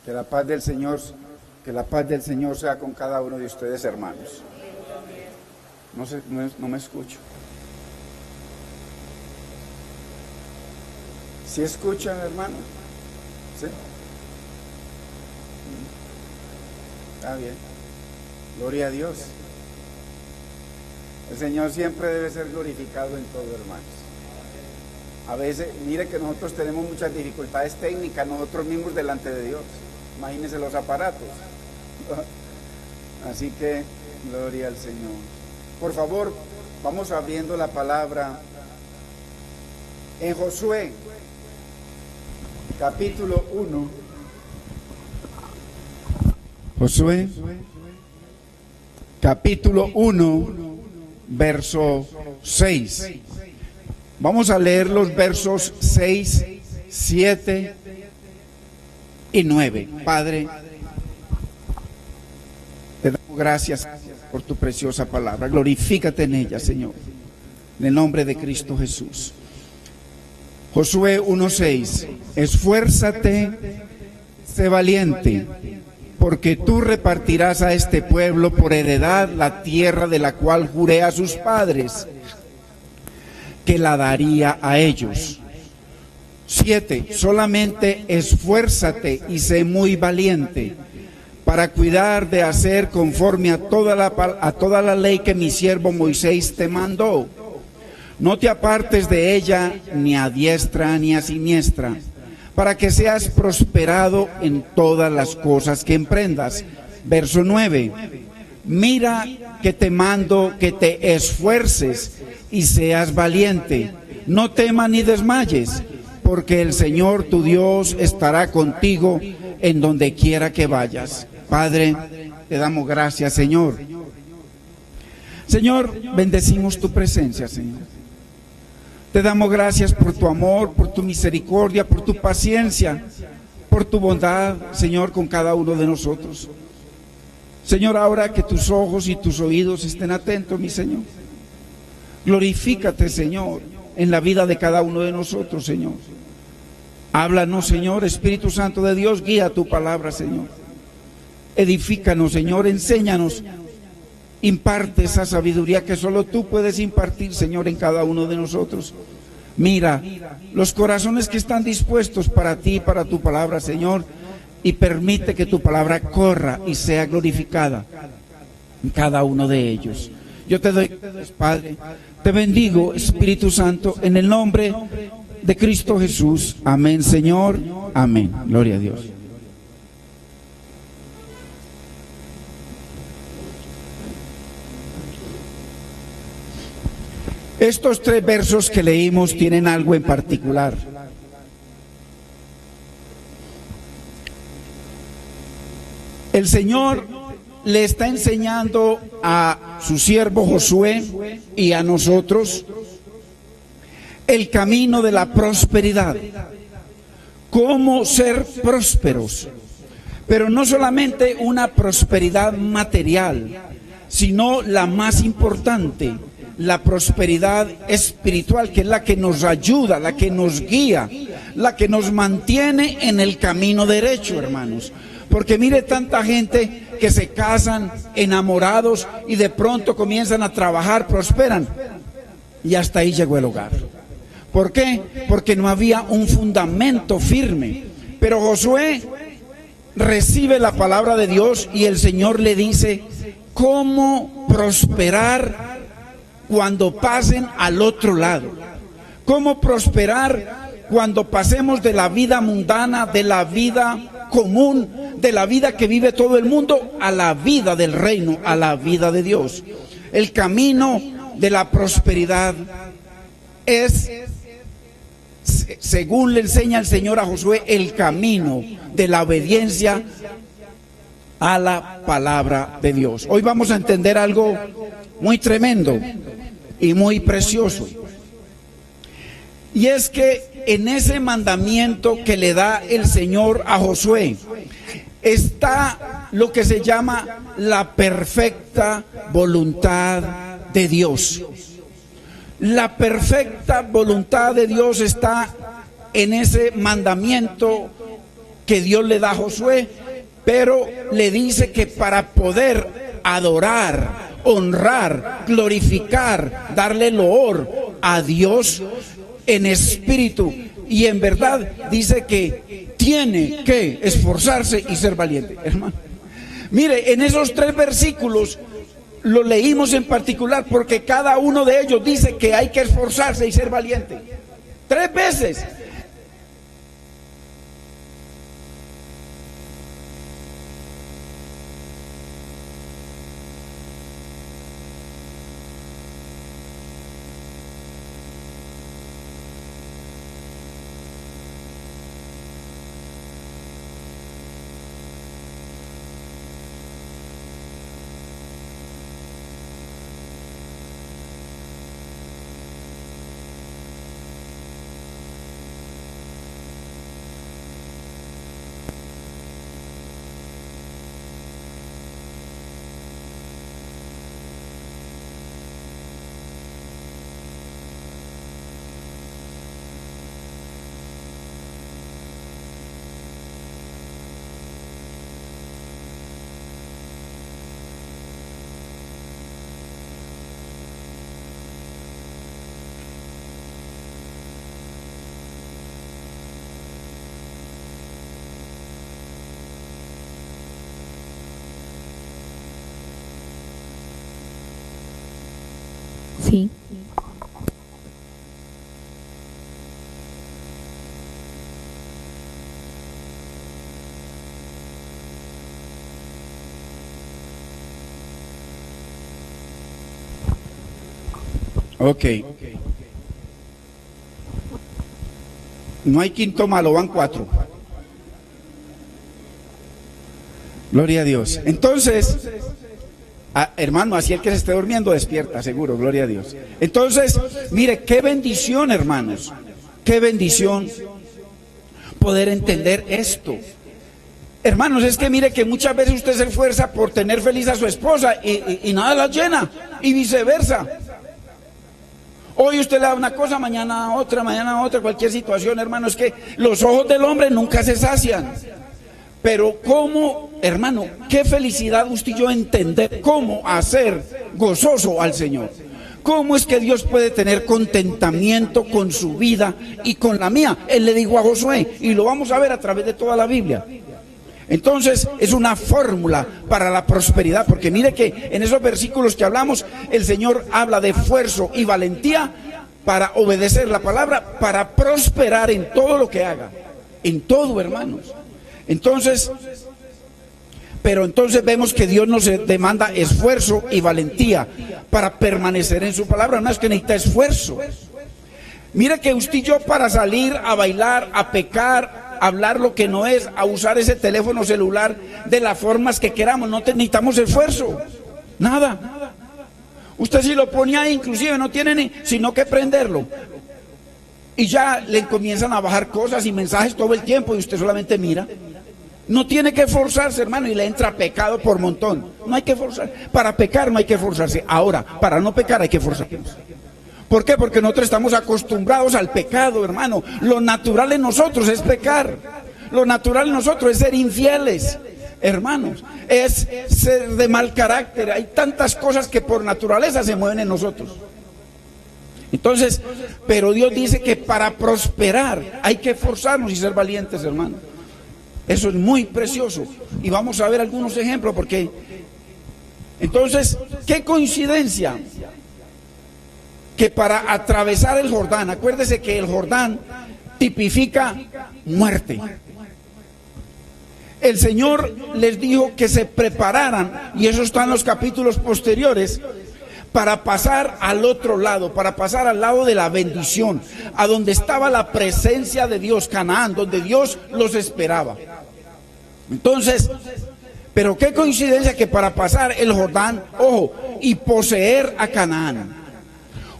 Que la paz del Señor, que la paz del Señor sea con cada uno de ustedes, hermanos. No me escucho. ¿Sí escuchan, hermano? ¿Sí? Está bien. Gloria a Dios. El Señor siempre debe ser glorificado en todo, hermanos. A veces, mire que nosotros tenemos muchas dificultades técnicas, nosotros mismos delante de Dios. Imagínense los aparatos. Así que, gloria al Señor. Por favor, vamos abriendo la palabra en Josué, capítulo 1. Josué, capítulo 1, verso 6. Vamos a leer los versos 6, 7 y 9. Padre, te damos gracias por tu preciosa palabra. Glorifícate en ella, Señor, en el nombre de Cristo Jesús. Josué 1:6. Esfuérzate, sé valiente, porque tú repartirás a este pueblo por heredad la tierra de la cual juré a sus padres que la daría a ellos. 7. Solamente esfuérzate y sé muy valiente para cuidar de hacer conforme a toda la ley que mi siervo Moisés te mandó. No te apartes de ella ni a diestra ni a siniestra, para que seas prosperado en todas las cosas que emprendas. Verso 9. Mira que te mando que te esfuerces y seas valiente. No temas ni desmayes, porque el Señor tu Dios estará contigo en donde quiera que vayas. Padre, te damos gracias, Señor. Señor, bendecimos tu presencia, Señor. Te damos gracias por tu amor, por tu misericordia, por tu paciencia, por tu bondad, Señor, con cada uno de nosotros. Señor, ahora que tus ojos y tus oídos estén atentos, mi Señor. Glorifícate, Señor, en la vida de cada uno de nosotros, Señor. Háblanos, Señor, Espíritu Santo de Dios, guía tu palabra, Señor. Edifícanos, Señor, enséñanos. Imparte esa sabiduría que solo tú puedes impartir, Señor, en cada uno de nosotros. Mira los corazones que están dispuestos para ti, para tu palabra, Señor, y permite que tu palabra corra y sea glorificada en cada uno de ellos. Yo te doy gracias, Padre, te bendigo, Espíritu Santo, en el nombre de Cristo Jesús. Amén, Señor. Amén. Gloria a Dios. Estos 3 versos que leímos tienen algo en particular. El Señor le está enseñando a su siervo Josué y a nosotros el camino de la prosperidad, cómo ser prósperos, pero no solamente una prosperidad material, sino la más importante, la prosperidad espiritual, que es la que nos ayuda, la que nos guía, la que nos mantiene en el camino derecho, hermanos. Porque mire tanta gente que se casan enamorados y de pronto comienzan a trabajar, prosperan y hasta ahí llegó el hogar. ¿Por qué? Porque no había un fundamento firme. Pero Josué recibe la palabra de Dios y el Señor le dice cómo prosperar cuando pasen al otro lado. Cómo prosperar cuando pasemos de la vida mundana, de la vida común, de la vida que vive todo el mundo, a la vida del reino, a la vida de Dios. El camino de la prosperidad es, según le enseña el Señor a Josué, el camino de la obediencia a la palabra de Dios. Hoy vamos a entender algo muy tremendo y muy precioso. Y es que en ese mandamiento que le da el Señor a Josué está lo que se llama la perfecta voluntad de Dios. La perfecta voluntad de Dios está en ese mandamiento que Dios le da a Josué, pero le dice que para poder adorar, honrar, glorificar, darle loor a Dios en espíritu y en verdad, dice que tiene que esforzarse y ser valiente, hermano. Mire, en esos 3 versículos lo leímos en particular porque cada uno de ellos dice que hay que esforzarse y ser valiente. 3 veces. Sí. Ok. No hay quinto malo, van 4. Gloria a Dios. Entonces, hermano, así el que se esté durmiendo despierta, seguro, gloria a Dios. Entonces, mire, qué bendición, hermanos, qué bendición poder entender esto. Hermanos, es que mire que muchas veces usted se esfuerza por tener feliz a su esposa y nada la llena, y viceversa. Hoy usted le da una cosa, mañana otra, cualquier situación, hermano. Es que los ojos del hombre nunca se sacian. Pero cómo, hermano, qué felicidad usted y yo entender cómo hacer gozoso al Señor. ¿Cómo es que Dios puede tener contentamiento con su vida y con la mía? Él le dijo a Josué, y lo vamos a ver a través de toda la Biblia. Entonces es una fórmula para la prosperidad, porque mire que en esos versículos que hablamos, el Señor habla de esfuerzo y valentía para obedecer la palabra, para prosperar en todo lo que haga, en todo, hermanos. Entonces, pero entonces vemos que Dios nos demanda esfuerzo y valentía para permanecer en su palabra. No es que necesita esfuerzo. Mire que usted y yo, para salir a bailar, a pecar, a hablar lo que no es, a usar ese teléfono celular de las formas que queramos, no necesitamos esfuerzo, nada. Usted si lo pone ahí, inclusive no tiene ni sino que prenderlo y ya le comienzan a bajar cosas y mensajes todo el tiempo y usted solamente mira. No tiene que forzarse, hermano, y le entra pecado por montón. No hay que forzar. Para pecar no hay que forzarse. Ahora, para no pecar hay que forzarse. ¿Por qué? Porque nosotros estamos acostumbrados al pecado, hermano. Lo natural en nosotros es pecar. Lo natural en nosotros es ser infieles, hermanos. Es ser de mal carácter. Hay tantas cosas que por naturaleza se mueven en nosotros. Entonces, pero Dios dice que para prosperar hay que esforzarnos y ser valientes, hermano. Eso es muy precioso. Y vamos a ver algunos ejemplos porque... Entonces, qué coincidencia que para atravesar el Jordán, acuérdese que el Jordán tipifica muerte. El Señor les dijo que se prepararan, y eso está en los capítulos posteriores, para pasar al otro lado, para pasar al lado de la bendición, a donde estaba la presencia de Dios, Canaán, donde Dios los esperaba. Entonces, pero qué coincidencia que para pasar el Jordán, ojo, y poseer a Canaán.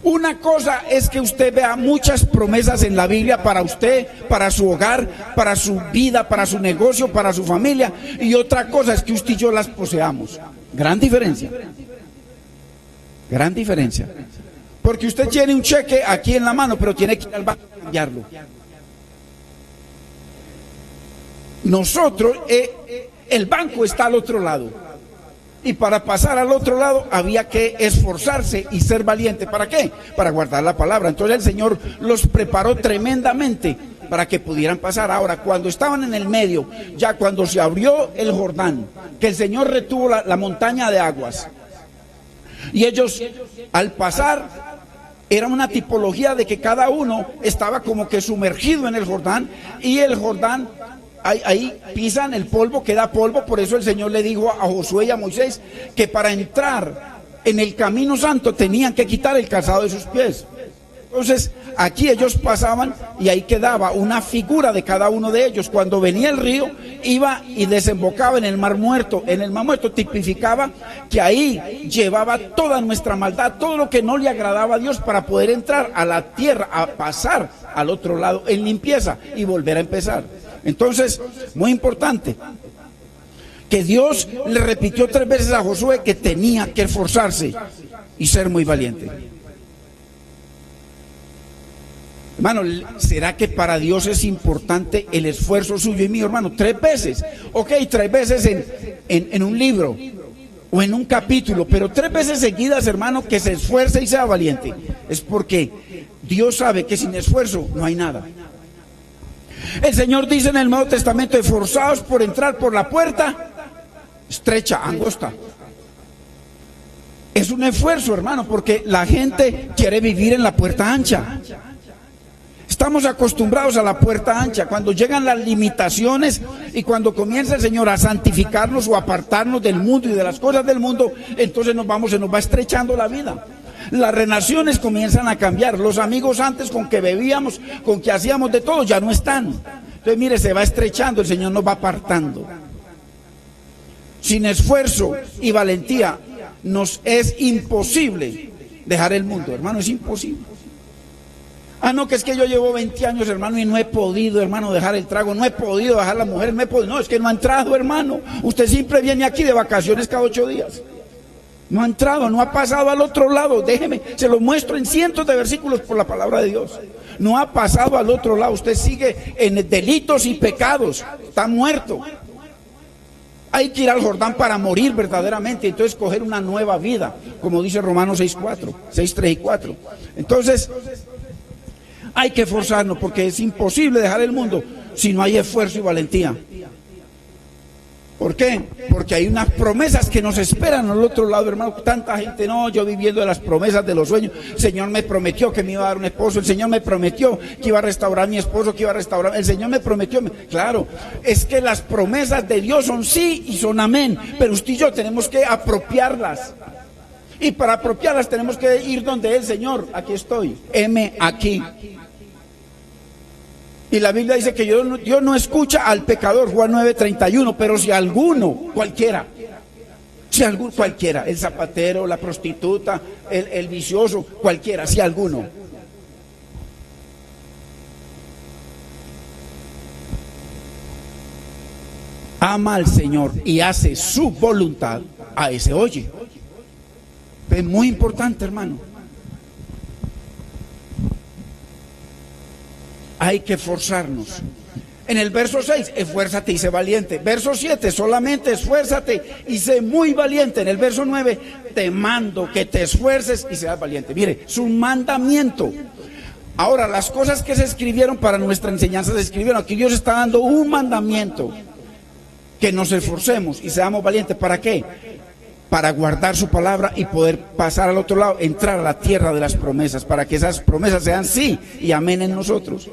Una cosa es que usted vea muchas promesas en la Biblia para usted, para su hogar, para su vida, para su negocio, para su familia, y otra cosa es que usted y yo las poseamos. Gran diferencia. Gran diferencia. Porque usted tiene un cheque aquí en la mano, pero tiene que ir al banco a cambiarlo. nosotros, el banco está al otro lado. Y para pasar al otro lado había que esforzarse y ser valiente. ¿Para qué? Para guardar la palabra. Entonces el Señor los preparó tremendamente para que pudieran pasar. Ahora, cuando estaban en el medio, ya cuando se abrió el Jordán, que el Señor retuvo la montaña de aguas, y ellos al pasar, era una tipología de que cada uno estaba como que sumergido en el Jordán, y el Jordán, ahí pisan el polvo, queda polvo. Por eso el Señor le dijo a Josué y a Moisés que para entrar en el camino santo tenían que quitar el calzado de sus pies. Entonces aquí ellos pasaban y ahí quedaba una figura de cada uno de ellos. Cuando venía el río, iba y desembocaba en el Mar Muerto. En el Mar Muerto tipificaba que ahí llevaba toda nuestra maldad, todo lo que no le agradaba a Dios, para poder entrar a la tierra, a pasar al otro lado en limpieza y volver a empezar. Entonces, muy importante, que Dios le repitió 3 veces a Josué que tenía que esforzarse y ser muy valiente. Hermano, ¿será que para Dios es importante el esfuerzo suyo y mío, hermano? 3 veces, ok, 3 veces en un libro o en un capítulo, pero 3 veces seguidas, hermano, que se esfuerce y sea valiente. Es porque Dios sabe que sin esfuerzo no hay nada. El Señor dice en el Nuevo Testamento: esforzaos por entrar por la puerta estrecha, angosta. Es un esfuerzo, hermano, porque la gente quiere vivir en la puerta ancha. Estamos acostumbrados a la puerta ancha. Cuando llegan las limitaciones y cuando comienza el Señor a santificarnos o a apartarnos del mundo y de las cosas del mundo, entonces se nos va estrechando la vida. Las relaciones comienzan a cambiar. Los amigos antes con que bebíamos, con que hacíamos de todo, ya no están. Entonces mire, se va estrechando, el Señor nos va apartando. Sin esfuerzo y valentía nos es imposible dejar el mundo, hermano, es imposible. Ah, no, que es que yo llevo 20 años, hermano, y no he podido, hermano, dejar el trago, no he podido dejar las mujeres, no he podido. No, es que no ha entrado, hermano. Usted siempre viene aquí de vacaciones cada 8 días. No ha entrado, no ha pasado al otro lado. Déjeme, se lo muestro en cientos de versículos por la palabra de Dios. No ha pasado al otro lado. Usted sigue en delitos y pecados. Está muerto. Hay que ir al Jordán para morir verdaderamente, entonces coger una nueva vida, como dice Romanos 6:4, 6:3 y 4. Entonces, hay que esforzarnos, porque es imposible dejar el mundo si no hay esfuerzo y valentía. ¿Por qué? Porque hay unas promesas que nos esperan al otro lado, hermano. Tanta gente, no, yo viviendo de las promesas de los sueños. El Señor me prometió que me iba a dar un esposo. El Señor me prometió que iba a restaurar a mi esposo, que iba a restaurar. El Señor me prometió. Claro, es que las promesas de Dios son sí y son amén. Pero usted y yo tenemos que apropiarlas. Y para apropiarlas tenemos que ir donde el Señor. Aquí estoy, heme aquí. Y la Biblia dice que Dios no escucha al pecador, Juan 9:31, pero si alguno, cualquiera, el zapatero, la prostituta, el vicioso, cualquiera, si alguno ama al Señor y hace su voluntad, a ese oye. Es muy importante, hermano. Hay que esforzarnos. En el verso 6, esfuérzate y sé valiente. Verso 7, solamente esfuérzate y sé muy valiente. En el verso 9, te mando que te esfuerces y seas valiente. Mire, es un mandamiento. Ahora, las cosas que se escribieron para nuestra enseñanza se escribieron. Aquí Dios está dando un mandamiento: que nos esforcemos y seamos valientes. ¿Para qué? Para guardar su palabra y poder pasar al otro lado, entrar a la tierra de las promesas, para que esas promesas sean sí y amén en nosotros.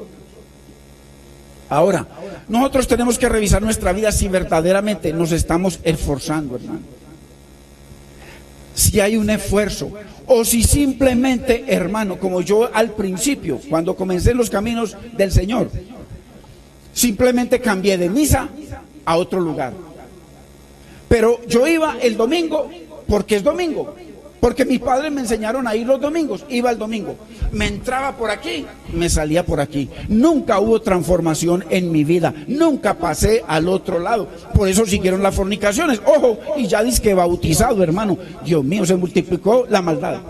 Ahora, nosotros tenemos que revisar nuestra vida si verdaderamente nos estamos esforzando, hermano. Si hay un esfuerzo, o si simplemente, hermano, como yo al principio, cuando comencé en los caminos del Señor, simplemente cambié de misa a otro lugar. Pero yo iba el domingo porque es domingo, porque mis padres me enseñaron a ir los domingos. Iba el domingo, me entraba por aquí, me salía por aquí. Nunca hubo transformación en mi vida, nunca pasé al otro lado. Por eso siguieron las fornicaciones. Ojo, y ya dice que bautizado, hermano. Dios mío, se multiplicó la maldad.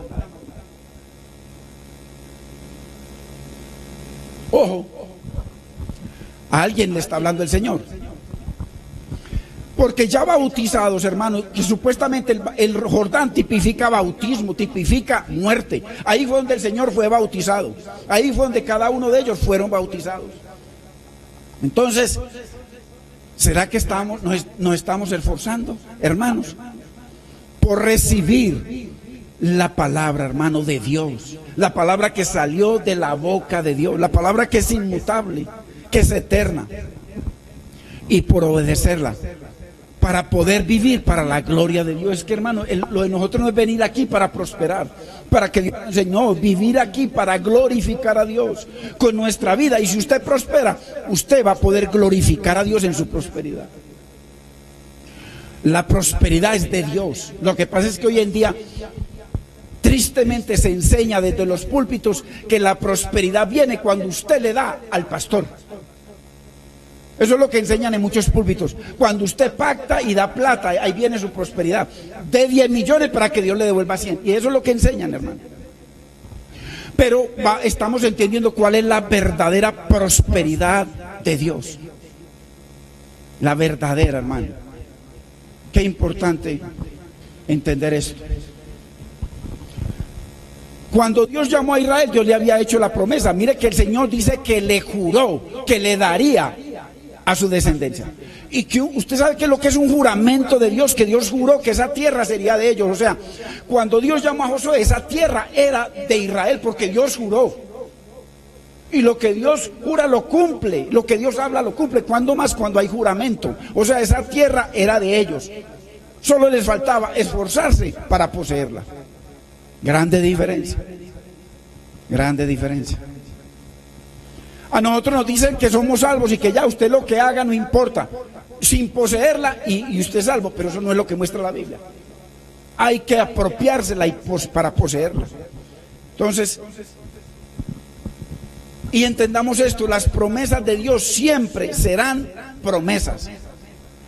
Ojo, a alguien le está hablando el Señor. Porque ya bautizados, hermanos, que supuestamente el Jordán tipifica bautismo, tipifica muerte. Ahí fue donde el Señor fue bautizado. Ahí fue donde cada uno de ellos fueron bautizados. Entonces, ¿será que nos estamos esforzando, hermanos, por recibir la palabra, hermano, de Dios? La palabra que salió de la boca de Dios, la palabra que es inmutable, que es eterna. Y por obedecerla, para poder vivir para la gloria de Dios. Es que, hermano, lo de nosotros no es venir aquí para prosperar, para que Dios nos enseñó, vivir aquí para glorificar a Dios con nuestra vida. Y si usted prospera, usted va a poder glorificar a Dios en su prosperidad. La prosperidad es de Dios. Lo que pasa es que hoy en día tristemente se enseña desde los púlpitos que la prosperidad viene cuando usted le da al pastor. Eso es lo que enseñan en muchos púlpitos. Cuando usted pacta y da plata, ahí viene su prosperidad. De 10 millones para que Dios le devuelva 100. Y eso es lo que enseñan, hermano. Pero estamos entendiendo cuál es la verdadera prosperidad de Dios. La verdadera, hermano. Qué importante entender esto. Cuando Dios llamó a Israel, Dios le había hecho la promesa. Mire que el Señor dice que le juró, que le daría a su descendencia. Y que usted sabe que lo que es un juramento de Dios, que Dios juró que esa tierra sería de ellos. O sea, cuando Dios llamó a Josué, esa tierra era de Israel, porque Dios juró. Y lo que Dios jura lo cumple, lo que Dios habla lo cumple. ¿Cuándo más? Cuando hay juramento. O sea, esa tierra era de ellos. Solo les faltaba esforzarse para poseerla. Grande diferencia. Grande diferencia. A nosotros nos dicen que somos salvos y que ya usted lo que haga no importa, sin poseerla y usted es salvo, pero eso no es lo que muestra la Biblia. Hay que apropiársela para poseerla. Entonces, y entendamos esto, las promesas de Dios siempre serán promesas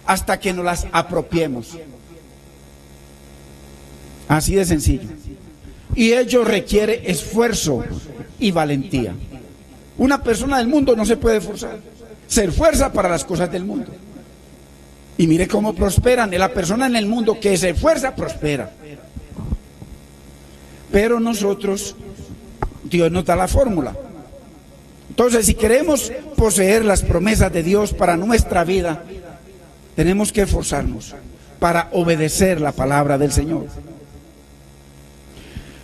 hasta que nos las apropiemos. Así de sencillo. Y ello requiere esfuerzo y valentía. Una persona del mundo no se puede esforzar, se esfuerza para las cosas del mundo. Y mire cómo prosperan. La persona en el mundo que se esfuerza, prospera. Pero nosotros, Dios nos da la fórmula. Entonces, si queremos poseer las promesas de Dios para nuestra vida, tenemos que esforzarnos para obedecer la palabra del Señor.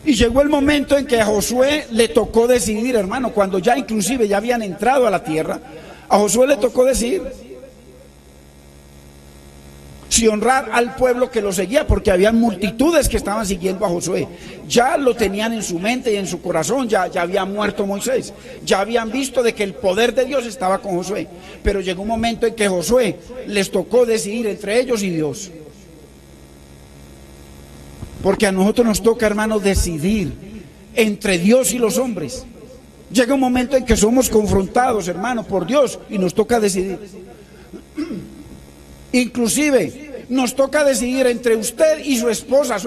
Y llegó el momento en que a Josué le tocó decidir, hermano, cuando ya inclusive ya habían entrado a la tierra, a Josué le tocó decidir si honrar al pueblo que lo seguía, porque había multitudes que estaban siguiendo a Josué. Ya lo tenían en su mente y en su corazón, ya había muerto Moisés, ya habían visto de que el poder de Dios estaba con Josué. Pero llegó un momento en que Josué les tocó decidir entre ellos y Dios. Porque a nosotros nos toca, hermano, decidir entre Dios y los hombres. Llega un momento en que somos confrontados, hermano, por Dios y nos toca decidir. Inclusive nos toca decidir entre usted y su esposa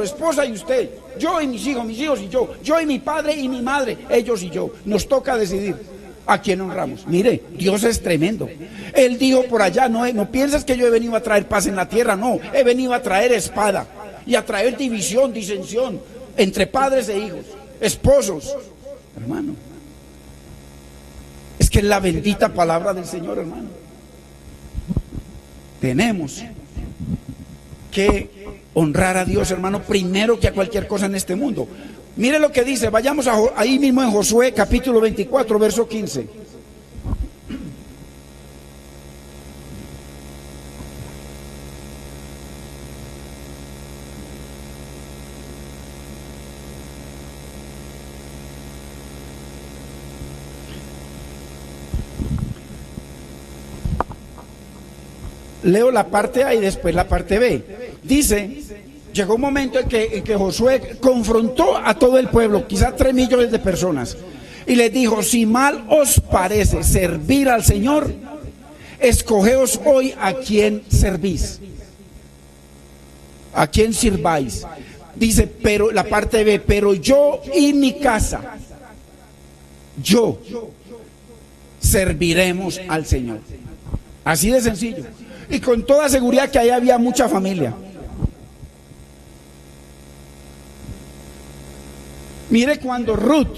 y usted, yo y mis hijos y yo y mi padre y mi madre, ellos y yo. Nos toca decidir a quién honramos. Mire, Dios es tremendo. Él dijo por allá, no pienses que yo he venido a traer paz en la tierra, no, he venido a traer espada. Y a traer división, disensión entre padres e hijos, esposos. Hermano, es que es la bendita palabra del Señor, hermano. Tenemos que honrar a Dios, hermano, primero que a cualquier cosa en este mundo. Mire lo que dice, vayamos ahí mismo en Josué capítulo 24, verso 15. Leo la parte A y después la parte B. Dice, llegó un momento en que Josué confrontó a todo el pueblo, quizás 3 millones de personas, y les dijo, si mal os parece servir al Señor, escogeos hoy a quién servís, a quién sirváis. Dice, pero la parte B, pero yo y mi casa, yo serviremos al Señor. Así de sencillo. Y con toda seguridad que ahí había mucha familia. Mire, cuando Ruth,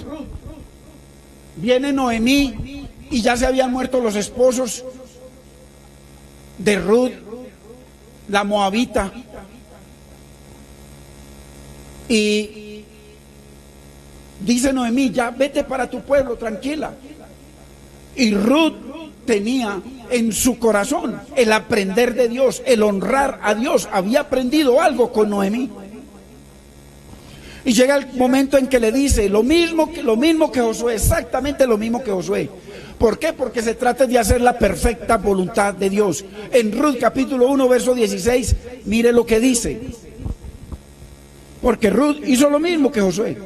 viene Noemí y ya se habían muerto los esposos de Ruth, la moabita, y dice Noemí, ya vete para tu pueblo, tranquila. Y Ruth tenía en su corazón el aprender de Dios, el honrar a Dios. Había aprendido algo con Noemí. Y llega el momento en que le dice lo mismo que Josué, exactamente lo mismo que Josué. ¿Por qué? Porque se trata de hacer la perfecta voluntad de Dios. En Ruth capítulo 1, verso 16, mire lo que dice. Porque Ruth hizo lo mismo que Josué.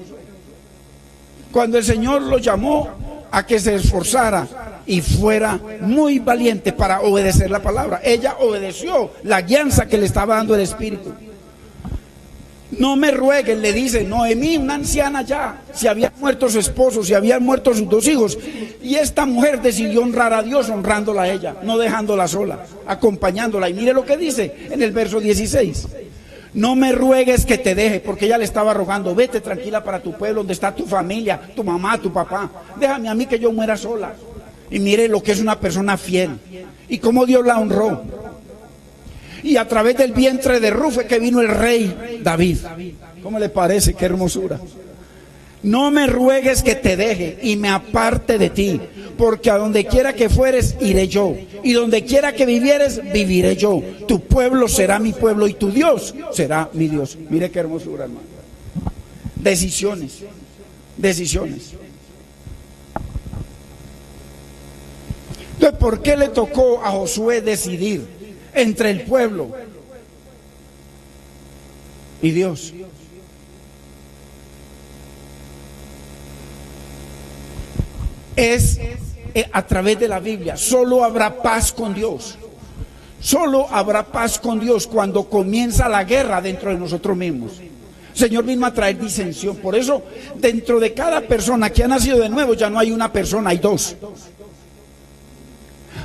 Cuando el Señor lo llamó a que se esforzara y fuera muy valiente para obedecer la palabra, ella obedeció la guianza que le estaba dando el Espíritu. No me rueguen, le dice Noemí, una anciana ya, se había muerto su esposo, se habían muerto sus 2 hijos, y esta mujer decidió honrar a Dios honrándola a ella, no dejándola sola, acompañándola. Y mire lo que dice en el verso 16. No me ruegues que te deje, porque ella le estaba rogando, vete tranquila para tu pueblo, donde está tu familia, tu mamá, tu papá, déjame a mí que yo muera sola. Y mire lo que es una persona fiel, y cómo Dios la honró. Y a través del vientre de Ruth fue que vino el rey David. ¿Cómo le parece? Qué hermosura. No me ruegues que te deje y me aparte de ti, porque a donde quiera que fueres, iré yo, y donde quiera que vivieres, viviré yo. Tu pueblo será mi pueblo y tu Dios será mi Dios. Mire qué hermosura, hermano. Decisiones, decisiones. Entonces, ¿por qué le tocó a Josué decidir entre el pueblo y Dios? Es a través de la Biblia. Solo habrá paz con Dios. Solo habrá paz con Dios cuando comienza la guerra dentro de nosotros mismos. El Señor vino a traer disensión. Por eso, dentro de cada persona que ha nacido de nuevo, ya no hay una persona, hay 2.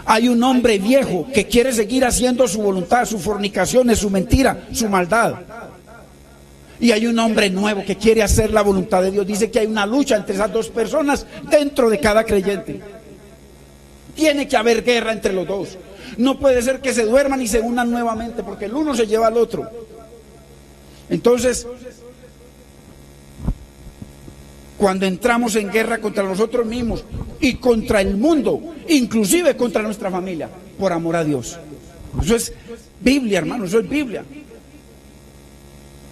Hay un hombre viejo que quiere seguir haciendo su voluntad, sus fornicaciones, su mentira, su maldad. Y hay un hombre nuevo que quiere hacer la voluntad de Dios. Dice que hay una lucha entre esas 2 personas dentro de cada creyente. Tiene que haber guerra entre los 2. No puede ser que se duerman y se unan nuevamente, porque el uno se lleva al otro. Entonces, cuando entramos en guerra contra nosotros mismos y contra el mundo, inclusive contra nuestra familia, por amor a Dios. Eso es Biblia, hermano, eso es Biblia.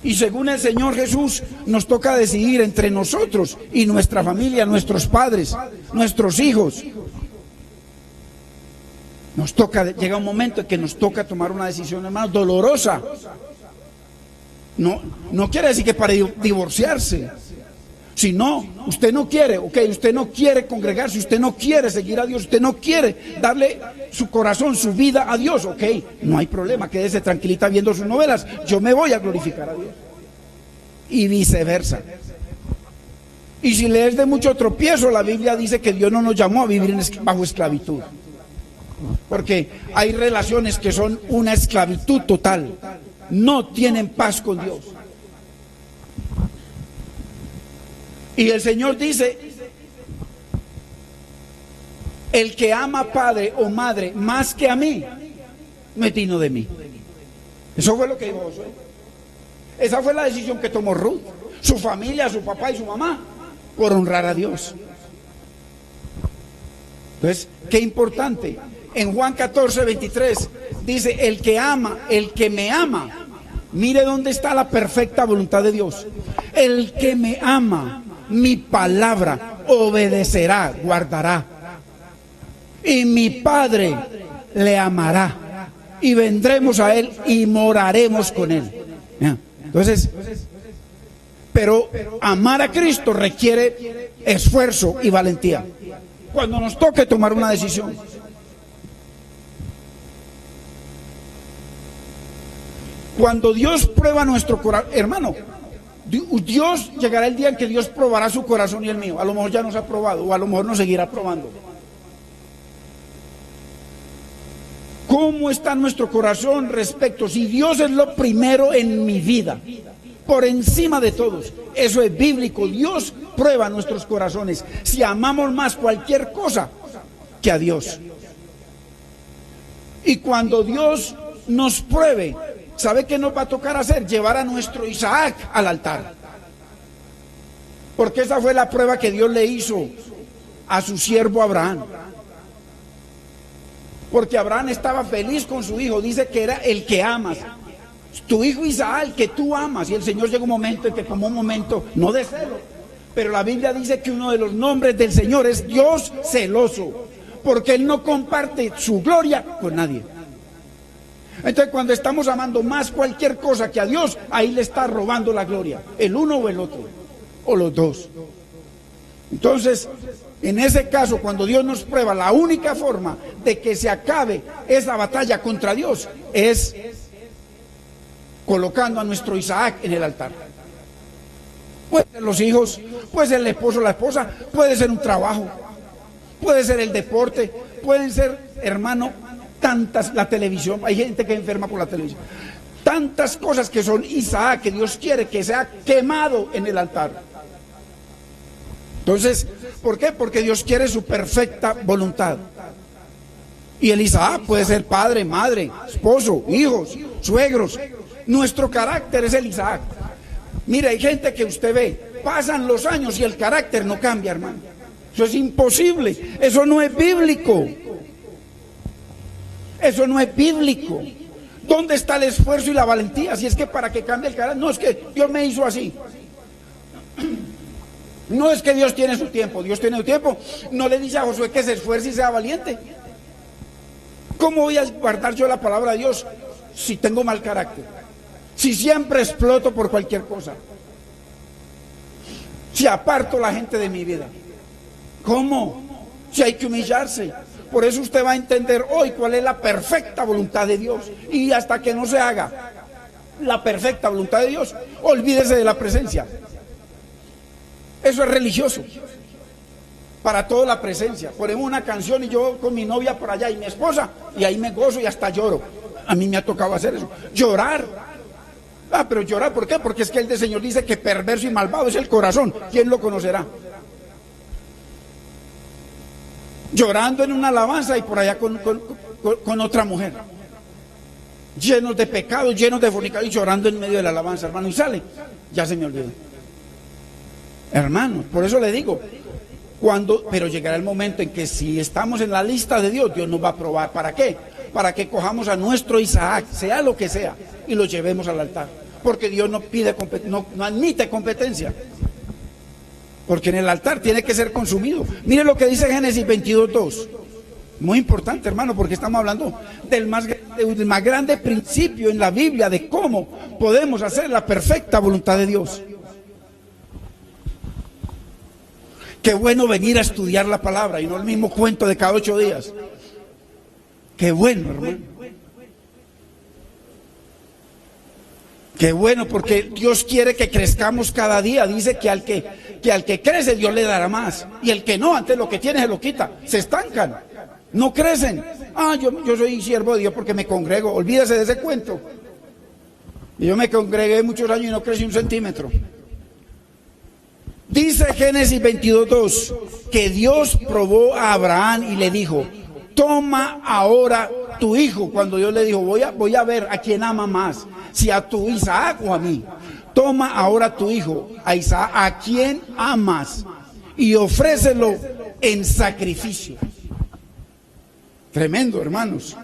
Y según el Señor Jesús, nos toca decidir entre nosotros y nuestra familia, nuestros padres, nuestros hijos. Nos toca, llega un momento en que nos toca tomar una decisión, hermano, dolorosa. No quiere decir que para divorciarse. Si no, usted no quiere, usted no quiere congregarse, usted no quiere seguir a Dios, usted no quiere darle su corazón, su vida a Dios, no hay problema, quédese tranquilita viendo sus novelas, yo me voy a glorificar a Dios. Y viceversa. Y si le es de mucho tropiezo, la Biblia dice que Dios no nos llamó a vivir bajo esclavitud. Porque hay relaciones que son una esclavitud total, no tienen paz con Dios. Y el Señor dice, el que ama padre o madre más que a mí, no es digno de mí. Eso fue lo que dijo Josué. Esa fue la decisión que tomó Ruth, su familia, su papá y su mamá, por honrar a Dios. Entonces, qué importante. En Juan 14, 23 dice, el que ama, el que me ama, mire dónde está la perfecta voluntad de Dios. El que me ama, mi palabra obedecerá, guardará. Y mi Padre le amará. Y vendremos a él y moraremos con él. Entonces, pero amar a Cristo requiere esfuerzo y valentía. Cuando nos toque tomar una decisión. Cuando Dios prueba nuestro corazón, hermano, Dios llegará el día en que Dios probará su corazón y el mío. A lo mejor ya nos ha probado, o a lo mejor nos seguirá probando. ¿Cómo está nuestro corazón respecto? Si Dios es lo primero en mi vida, por encima de todos, eso es bíblico. Dios prueba nuestros corazones si amamos más cualquier cosa que a Dios. Y cuando Dios nos pruebe, ¿sabe qué nos va a tocar hacer? Llevar a nuestro Isaac al altar. Porque esa fue la prueba que Dios le hizo a su siervo Abraham. Porque Abraham estaba feliz con su hijo, dice que era el que amas. Tu hijo Isaac, que tú amas. Y el Señor llega un momento en que, como un momento, no de celo, pero la Biblia dice que uno de los nombres del Señor es Dios celoso, porque Él no comparte su gloria con nadie. Entonces, cuando estamos amando más cualquier cosa que a Dios, ahí le está robando la gloria, el uno o el otro, o los dos. Entonces, en ese caso, cuando Dios nos prueba, la única forma de que se acabe esa batalla contra Dios es colocando a nuestro Isaac en el altar. Puede ser los hijos, puede ser el esposo o la esposa, puede ser un trabajo, puede ser el deporte, pueden ser, hermano, la televisión. Hay gente que es enferma por la televisión. Tantas cosas que son Isaac, que Dios quiere que sea quemado en el altar. Entonces, ¿por qué? Porque Dios quiere su perfecta voluntad. Y el Isaac puede ser padre, madre, esposo, hijos, suegros. Nuestro carácter es el Isaac. Mire, hay gente que usted ve, pasan los años y el carácter no cambia, hermano. Eso es imposible, eso no es bíblico. Eso no es bíblico. ¿Dónde está el esfuerzo y la valentía? Si es que para que cambie el carácter, no es que Dios me hizo así. No es que Dios tiene su tiempo, Dios tiene su tiempo. No le dice a Josué que se esfuerce y sea valiente. ¿Cómo voy a guardar yo la palabra de Dios si tengo mal carácter? Si siempre exploto por cualquier cosa, si aparto la gente de mi vida, ¿cómo? Si hay que humillarse. Por eso usted va a entender hoy cuál es la perfecta voluntad de Dios. Y hasta que no se haga la perfecta voluntad de Dios, olvídese de la presencia. Eso es religioso. Para toda la presencia. Ponemos una canción y yo con mi novia por allá y mi esposa, y ahí me gozo y hasta lloro. A mí me ha tocado hacer eso. Llorar. Pero llorar, ¿por qué? Porque es que el Señor dice que perverso y malvado es el corazón. ¿Quién lo conocerá? Llorando en una alabanza y por allá con otra mujer. Llenos de pecados, llenos de fornicación, y llorando en medio de la alabanza, hermano. Y sale, ya se me olvidó. Hermano, por eso le digo, pero llegará el momento en que si estamos en la lista de Dios, Dios nos va a probar. ¿Para qué? Para que cojamos a nuestro Isaac, sea lo que sea, y lo llevemos al altar. Porque Dios no pide, no admite competencia. Porque en el altar tiene que ser consumido. Mire lo que dice Génesis 22:2. Muy importante, hermano, porque estamos hablando del más grande principio en la Biblia de cómo podemos hacer la perfecta voluntad de Dios. Qué bueno venir a estudiar la palabra y no el mismo cuento de cada 8 días. Qué bueno, hermano. Qué bueno, porque Dios quiere que crezcamos cada día. Dice que al que crece Dios le dará más. Y el que no, antes lo que tiene se lo quita. Se estancan, no crecen. Yo soy siervo de Dios porque me congrego. Olvídese de ese cuento. Y yo me congregué muchos años y no crecí un centímetro. Dice Génesis 22:2 que Dios probó a Abraham y le dijo: toma ahora tu hijo. Cuando Dios le dijo, voy a ver a quién ama más, si a tu Isaac o a mí. Toma ahora tu hijo, a Isaac, a quien amas, y ofrécelo en sacrificio. Tremendo, hermanos.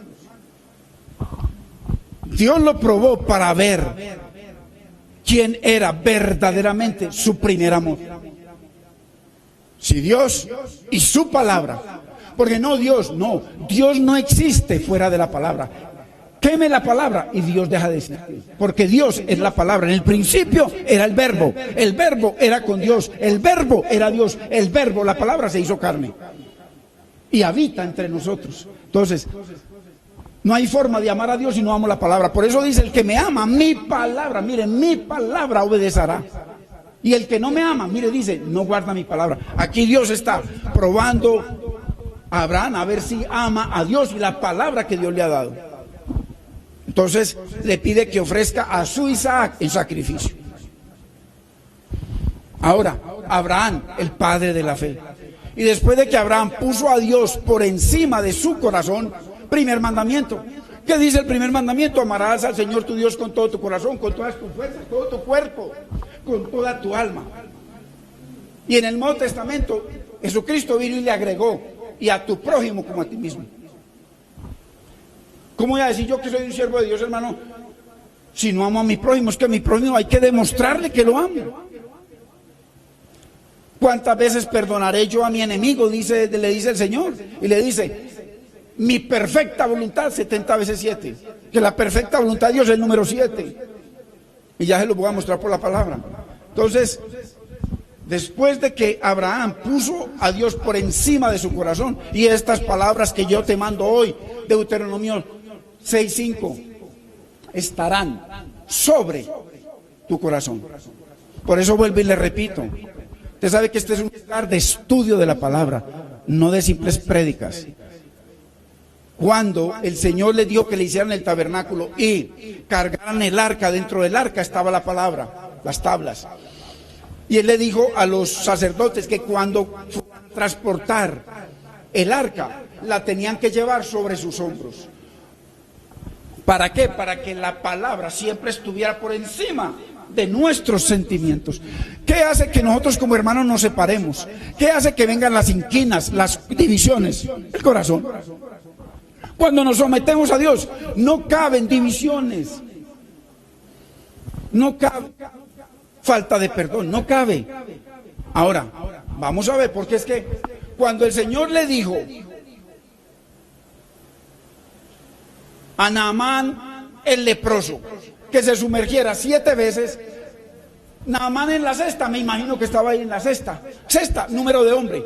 Dios lo probó para ver quién era verdaderamente su primer amor. Si Dios y su palabra. Porque Dios no existe fuera de la palabra. Queme la palabra y Dios deja de existir. Porque Dios es la palabra. En el principio era el verbo era con Dios, el verbo era Dios, el verbo, la palabra se hizo carne y habita entre nosotros. Entonces, no hay forma de amar a Dios si no amo la palabra. Por eso dice: el que me ama, mi palabra, mire, mi palabra obedecerá. Y el que no me ama, mire, dice, no guarda mi palabra. Aquí Dios está probando a Abraham a ver si ama a Dios y la palabra que Dios le ha dado. Entonces le pide que ofrezca a su Isaac en sacrificio. Ahora, Abraham, el padre de la fe. Y después de que Abraham puso a Dios por encima de su corazón, primer mandamiento. ¿Qué dice el primer mandamiento? Amarás al Señor tu Dios con todo tu corazón, con todas tus fuerzas, todo tu cuerpo, con toda tu alma. Y en el Nuevo Testamento, Jesucristo vino y le agregó, y a tu prójimo como a ti mismo. ¿Cómo voy a decir yo que soy un siervo de Dios, hermano, si no amo a mi prójimo? Es que a mi prójimo hay que demostrarle que lo amo. ¿Cuántas veces perdonaré yo a mi enemigo? Le dice el Señor. Y le dice, mi perfecta voluntad, 70 veces 7. Que la perfecta voluntad de Dios es el número 7. Y ya se lo voy a mostrar por la palabra. Entonces, después de que Abraham puso a Dios por encima de su corazón, y estas palabras que yo te mando hoy, Deuteronomio 6:5, estarán sobre tu corazón. Por eso vuelvo y le repito. Usted sabe que este es un lugar de estudio de la palabra, no de simples prédicas. Cuando el Señor le dio que le hicieran el tabernáculo y cargaran el arca, dentro del arca estaba la palabra, las tablas. Y Él le dijo a los sacerdotes que cuando fueran a transportar el arca, la tenían que llevar sobre sus hombros. ¿Para qué? Para que la palabra siempre estuviera por encima de nuestros sentimientos. ¿Qué hace que nosotros como hermanos nos separemos? ¿Qué hace que vengan las inquinas, las divisiones? El corazón. Cuando nos sometemos a Dios, no caben divisiones, no cabe falta de perdón, no cabe. Ahora, vamos a ver, porque es que cuando el Señor le dijo a Naamán el leproso que se sumergiera 7 veces, Naamán en la cesta, me imagino que estaba ahí en la cesta, número de hombre.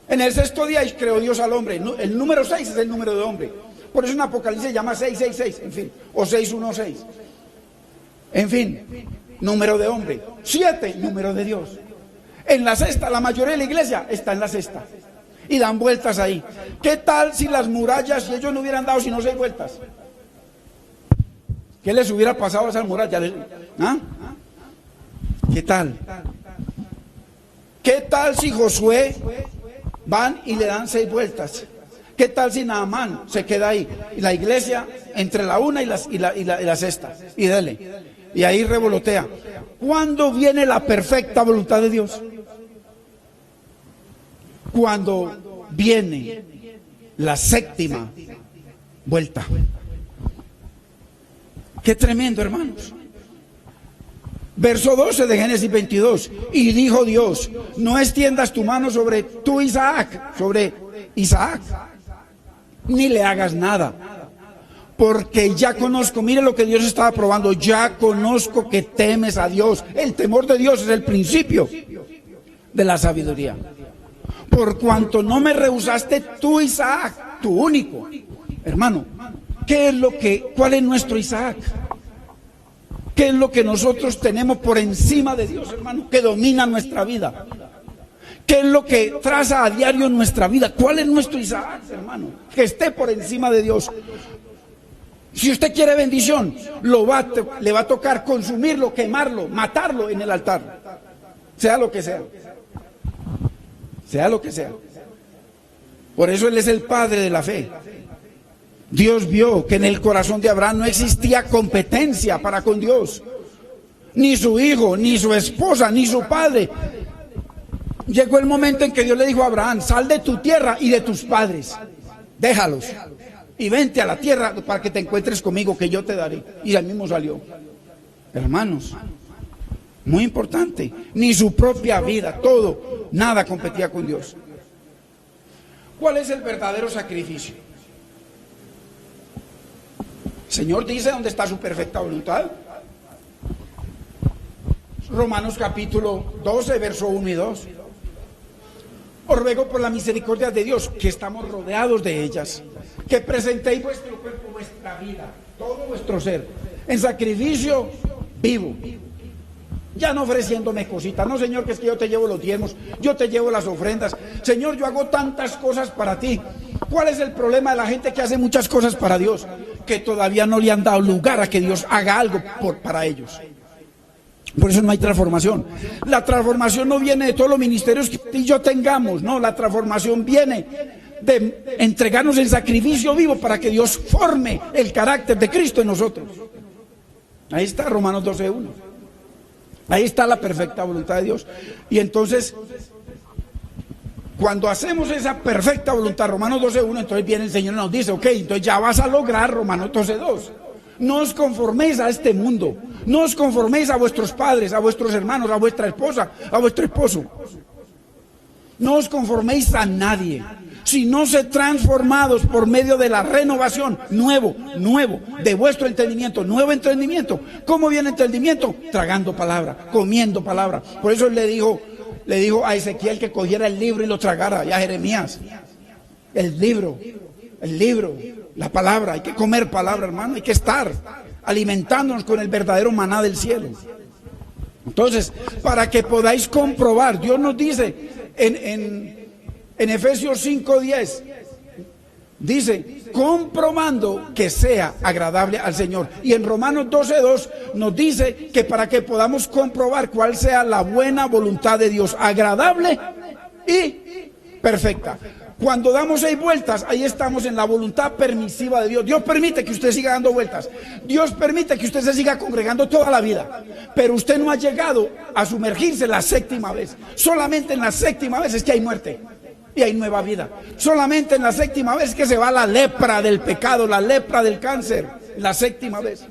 En el 6º día creó Dios al hombre, el número 6 es el número de hombre. Por eso en Apocalipsis se llama 666, en fin, o 616. En fin, número de hombre. 7, número de Dios. En la cesta, la mayoría de la iglesia está en la cesta. Y dan vueltas ahí. ¿Qué tal si las murallas, si ellos no hubieran dado sino 6 vueltas? ¿Qué les hubiera pasado a esas murallas? ¿Ah? ¿Qué tal? ¿Qué tal si Josué van y le dan 6 vueltas? ¿Qué tal si Naamán se queda ahí? Y la iglesia entre la una y la sexta. Y dele. Y ahí revolotea. ¿Cuándo viene la perfecta voluntad de Dios? Cuando viene la 7ª vuelta. Qué tremendo, hermanos. Verso 12 de Génesis 22. Y dijo Dios, no extiendas tu mano sobre tu Isaac, ni le hagas nada, porque ya conozco, mire lo que Dios estaba probando, ya conozco que temes a Dios. El temor de Dios es el principio de la sabiduría. Por cuanto no me rehusaste tu Isaac, tu único. Hermano, ¿cuál es nuestro Isaac? ¿Qué es lo que nosotros tenemos por encima de Dios, hermano? Que domina nuestra vida. ¿Qué es lo que traza a diario en nuestra vida? ¿Cuál es nuestro Isaac, hermano? Que esté por encima de Dios. Si usted quiere bendición, le va a tocar consumirlo, quemarlo, matarlo en el altar. Sea lo que sea. Sea lo que sea. Por eso Él es el Padre de la fe. Dios vio que en el corazón de Abraham no existía competencia para con Dios. Ni su hijo, ni su esposa, ni su padre. Llegó el momento en que Dios le dijo a Abraham, sal de tu tierra y de tus padres. Déjalos. Y vente a la tierra para que te encuentres conmigo, que yo te daré. Y al mismo salió. Hermanos, muy importante. Ni su propia vida, todo, nada competía con Dios. ¿Cuál es el verdadero sacrificio? El Señor dice dónde está su perfecta voluntad. Romanos capítulo 12, verso 1 y 2. Os ruego por la misericordia de Dios, que estamos rodeados de ellas, que presentéis vuestro cuerpo, vuestra vida, todo vuestro ser, en sacrificio vivo, Ya no ofreciéndome cositas, no, Señor, que es que yo te llevo los diezmos, yo te llevo las ofrendas. Señor, yo hago tantas cosas para ti. ¿Cuál es el problema de la gente que hace muchas cosas para Dios? Que todavía no le han dado lugar a que Dios haga algo para ellos. Por eso no hay transformación. La transformación no viene de todos los ministerios que tú y yo tengamos, no, la transformación viene de entregarnos en sacrificio vivo para que Dios forme el carácter de Cristo en nosotros. Ahí está Romanos 12:1. Ahí está la perfecta voluntad de Dios. Y entonces, cuando hacemos esa perfecta voluntad, Romanos 12:1, entonces viene el Señor y nos dice, ok, entonces ya vas a lograr Romanos 12:2. No os conforméis a este mundo, no os conforméis a vuestros padres, a vuestros hermanos, a vuestra esposa, a vuestro esposo. No os conforméis a nadie, sino sed transformados por medio de la renovación, nuevo, de vuestro entendimiento, nuevo entendimiento. ¿Cómo viene entendimiento? Tragando palabra, comiendo palabra. Por eso le dijo a Ezequiel que cogiera el libro y lo tragara, y a Jeremías. El libro, la palabra, hay que comer palabra, hermano, hay que estar alimentándonos con el verdadero maná del cielo. Entonces, para que podáis comprobar, Dios nos dice en Efesios 5:10, dice, comprobando que sea agradable al Señor. Y en Romanos 12:2 nos dice que para que podamos comprobar cuál sea la buena voluntad de Dios, agradable y perfecta. Cuando damos 6 vueltas, ahí estamos en la voluntad permisiva de Dios. Dios permite que usted siga dando vueltas. Dios permite que usted se siga congregando toda la vida. Pero usted no ha llegado a sumergirse la 7ª vez. Solamente en la 7ª vez es que hay muerte y hay nueva vida. Solamente en la 7ª vez es que se va la lepra del pecado, la lepra del cáncer. La 7ª vez.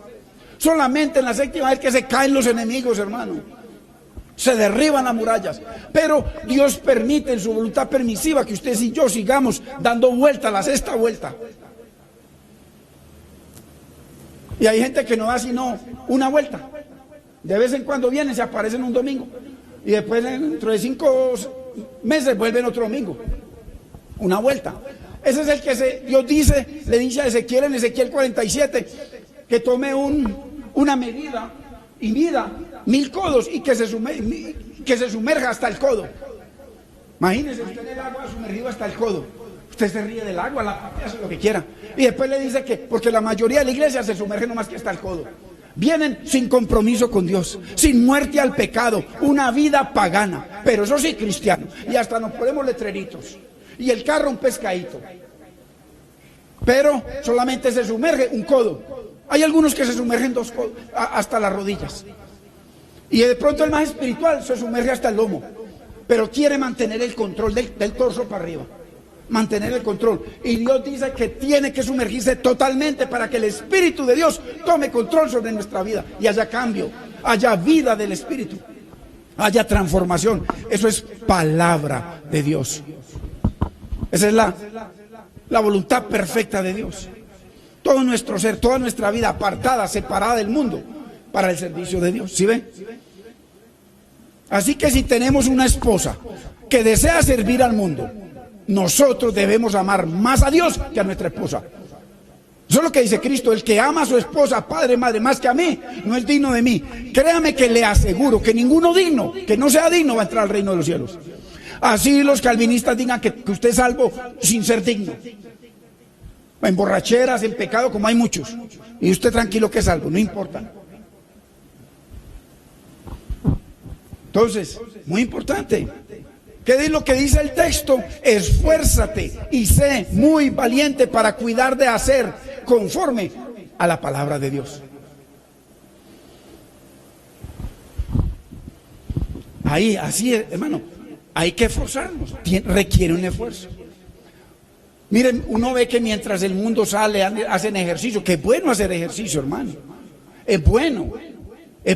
Solamente en la 7ª vez que se caen los enemigos, hermano. Se derriban las murallas. Pero Dios permite en su voluntad permisiva que usted y yo sigamos dando vuelta, la 6ª vuelta. Y hay gente que no da sino una vuelta. De vez en cuando vienen, se aparecen un domingo. Y después dentro de 5 meses vuelven otro domingo. Una vuelta. Ese es el que Dios dice, le dice a Ezequiel en Ezequiel 47, que tome una medida y mida 1000 codos y que se sumerja hasta el codo. Imagínese usted en el agua sumergido hasta el codo. Usted se ríe del agua, la papi hace lo que quiera. Y después le dice que, porque la mayoría de la iglesia se sumerge nomás que hasta el codo. Vienen sin compromiso con Dios, sin muerte al pecado, una vida pagana, pero eso sí cristiano. Y hasta nos ponemos letreritos. Y el carro un pescadito. Pero solamente se sumerge un codo. Hay algunos que se sumergen 2 codos, hasta las rodillas. Y de pronto el más espiritual se sumerge hasta el lomo, pero quiere mantener el control del torso para arriba, mantener el control. Y Dios dice que tiene que sumergirse totalmente para que el Espíritu de Dios tome control sobre nuestra vida y haya cambio, haya vida del Espíritu, haya transformación. Eso es palabra de Dios. Esa es la voluntad perfecta de Dios. Todo nuestro ser, toda nuestra vida apartada, separada del mundo, para el servicio de Dios. ¿Sí ven? Así que si tenemos una esposa que desea servir al mundo, nosotros debemos amar más a Dios que a nuestra esposa. Eso es lo que dice Cristo: el que ama a su esposa, padre, madre, más que a mí, no es digno de mí. Créame que le aseguro que ninguno digno, que no sea digno, va a entrar al reino de los cielos. Así los calvinistas digan que usted es salvo sin ser digno. En borracheras, en pecado, como hay muchos. Y usted tranquilo que es salvo, no importa. Entonces, muy importante. ¿Qué es lo que dice el texto? Esfuérzate y sé muy valiente para cuidar de hacer conforme a la palabra de Dios. Ahí, así es, hermano, hay que esforzarnos, requiere un esfuerzo. Miren, uno ve que mientras el mundo sale, hacen ejercicio, que es bueno hacer ejercicio, hermano. Es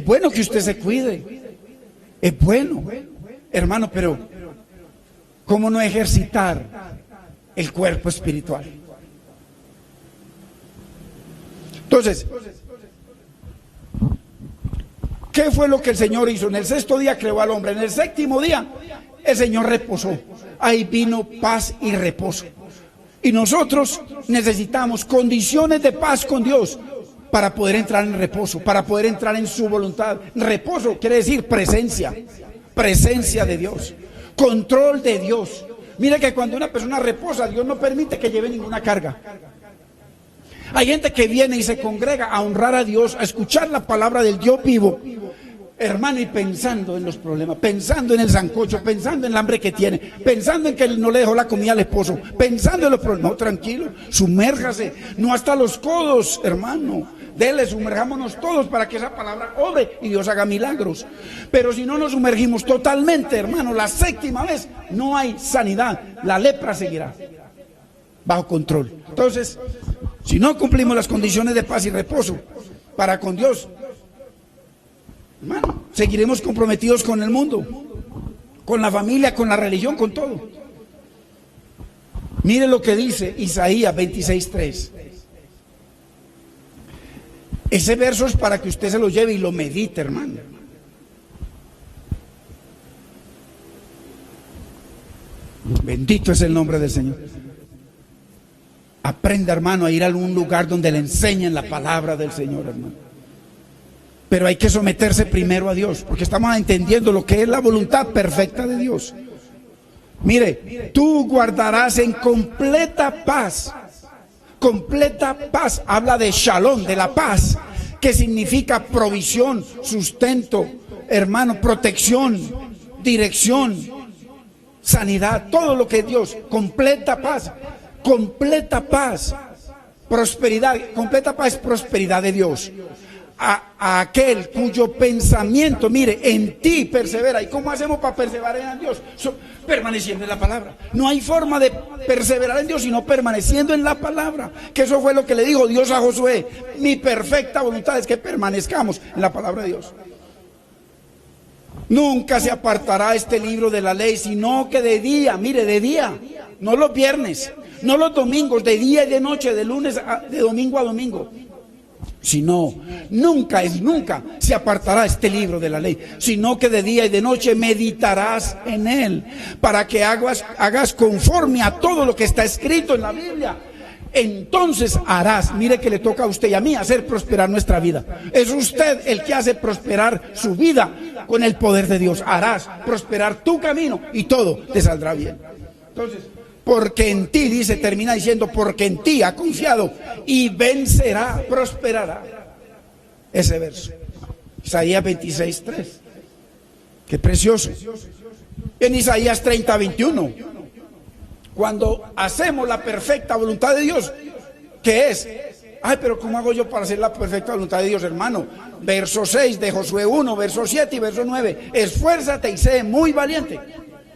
bueno que usted se cuide. Es bueno, hermano, pero ¿cómo no ejercitar el cuerpo espiritual? Entonces, ¿qué fue lo que el Señor hizo? En el 6º día creó al hombre. En el 7º día el Señor reposó. Ahí vino paz y reposo. Y nosotros necesitamos condiciones de paz con Dios para poder entrar en reposo, para poder entrar en su voluntad. Reposo quiere decir presencia de Dios, control de Dios. Mire que cuando una persona reposa, Dios no permite que lleve ninguna carga. Hay gente que viene y se congrega a honrar a Dios, a escuchar la palabra del Dios vivo, hermano, y pensando en los problemas, pensando en el sancocho, pensando en el hambre que tiene, pensando en que no le dejó la comida al esposo, pensando en los problemas. No, tranquilo, sumérjase, no hasta los codos, hermano. Dele, sumerjámonos todos para que esa palabra obre y Dios haga milagros. Pero si no nos sumergimos totalmente, hermano, la séptima vez no hay sanidad, la lepra seguirá bajo control. Entonces, si no cumplimos las condiciones de paz y reposo para con Dios, hermano, seguiremos comprometidos con el mundo, con la familia, con la religión, con todo. Mire lo que dice Isaías 26:3. Ese verso es para que usted se lo lleve y lo medite, hermano. Bendito es el nombre del Señor. Aprenda, hermano, a ir a algún lugar donde le enseñen la palabra del Señor, hermano. Pero hay que someterse primero a Dios, porque estamos entendiendo lo que es la voluntad perfecta de Dios. Mire, tú guardarás en completa paz. Completa paz, habla de shalom, de la paz, que significa provisión, sustento, hermano, protección, dirección, sanidad, todo lo que es Dios. Completa paz, prosperidad, completa paz es prosperidad de Dios. A aquel cuyo pensamiento, mire, en ti persevera. ¿Y cómo hacemos para perseverar en Dios? Permaneciendo en la palabra. No hay forma de perseverar en Dios sino permaneciendo en la palabra. Que eso fue lo que le dijo Dios a Josué. Mi perfecta voluntad es que permanezcamos en la palabra de Dios. Nunca se apartará este libro de la ley, sino que de día, mire, de día, no los viernes, no los domingos, de día y de noche, de domingo a domingo. Sino, nunca se apartará este libro de la ley, sino que de día y de noche meditarás en él, para que hagas conforme a todo lo que está escrito en la Biblia. Entonces harás, mire que le toca a usted y a mí hacer prosperar nuestra vida. Es usted el que hace prosperar su vida con el poder de Dios. Harás prosperar tu camino y todo te saldrá bien. Entonces, porque en ti, dice, termina diciendo, porque en ti ha confiado y vencerá, prosperará. Ese verso, Isaías 26:3. Qué precioso. En Isaías 30:21, cuando hacemos la perfecta voluntad de Dios, ¿qué es? Ay, pero ¿cómo hago yo para hacer la perfecta voluntad de Dios, hermano? Verso 6 de Josué 1, verso 7 y verso 9. Esfuérzate y sé muy valiente.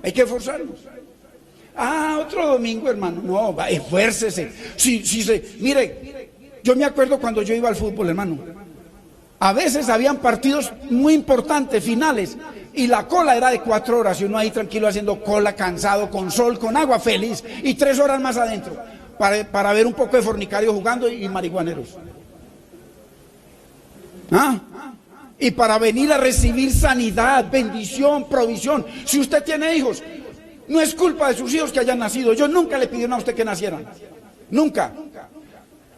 Hay que esforzarnos. Otro domingo, hermano. No, esfuércese. Mire, yo me acuerdo cuando yo iba al fútbol, hermano. A veces habían partidos muy importantes, finales, y la cola era de 4 horas, y uno ahí tranquilo haciendo cola, cansado, con sol, con agua, feliz, y 3 horas más adentro, para ver un poco de fornicarios jugando y marihuaneros. Y para venir a recibir sanidad, bendición, provisión. Si usted tiene hijos, no es culpa de sus hijos que hayan nacido. Yo nunca le pidieron a usted que nacieran. Nunca.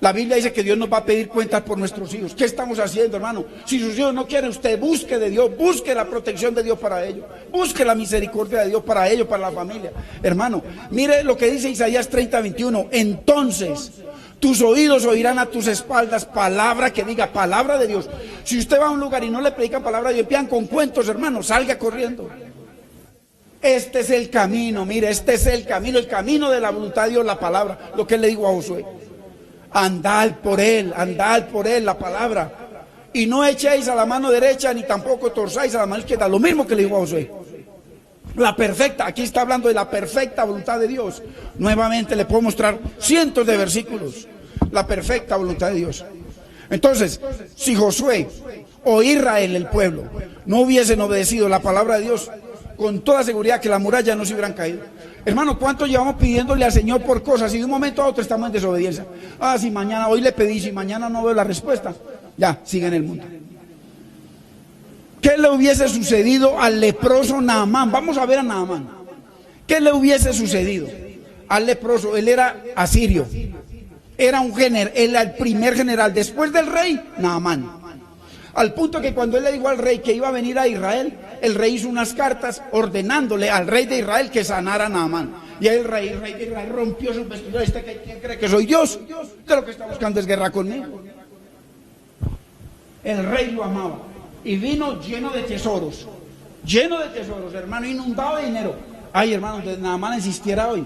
La Biblia dice que Dios nos va a pedir cuentas por nuestros hijos. ¿Qué estamos haciendo, hermano? Si sus hijos no quieren, usted busque de Dios, busque la protección de Dios para ellos, busque la misericordia de Dios para ellos, para la familia. Hermano, mire lo que dice Isaías 30:21. Entonces tus oídos oirán a tus espaldas palabra que diga, palabra de Dios. Si usted va a un lugar y no le predican palabra de Dios, empiezan con cuentos, hermano, salga corriendo. Este es el camino, mire, este es el camino de la voluntad de Dios, la palabra, lo que él le dijo a Josué. Andad por él, la palabra. Y no echéis a la mano derecha, ni tampoco torzáis a la mano izquierda, lo mismo que le dijo a Josué. La perfecta, aquí está hablando de la perfecta voluntad de Dios. Nuevamente le puedo mostrar cientos de versículos. La perfecta voluntad de Dios. Entonces, si Josué o Israel, el pueblo, no hubiesen obedecido la palabra de Dios, con toda seguridad que las murallas no se hubieran caído. Hermano, ¿cuánto llevamos pidiéndole al Señor por cosas y de un momento a otro estamos en desobediencia? Si mañana, hoy le pedí, si mañana no veo la respuesta, ya, sigue en el mundo. ¿Qué le hubiese sucedido al leproso Naamán? Vamos a ver a Naamán. ¿Qué le hubiese sucedido al leproso? Él era asirio. era el primer general después del rey, Naamán. Al punto que cuando él le dijo al rey que iba a venir a Israel, el rey hizo unas cartas ordenándole al rey de Israel que sanara a Naamán. Y el rey de Israel rompió sus vestiduras. ¿Quién cree que soy Dios? Usted lo que está buscando es guerra conmigo. El rey lo amaba y vino lleno de tesoros, hermano, inundado de dinero. Ay, hermano, de Naamán existiera hoy.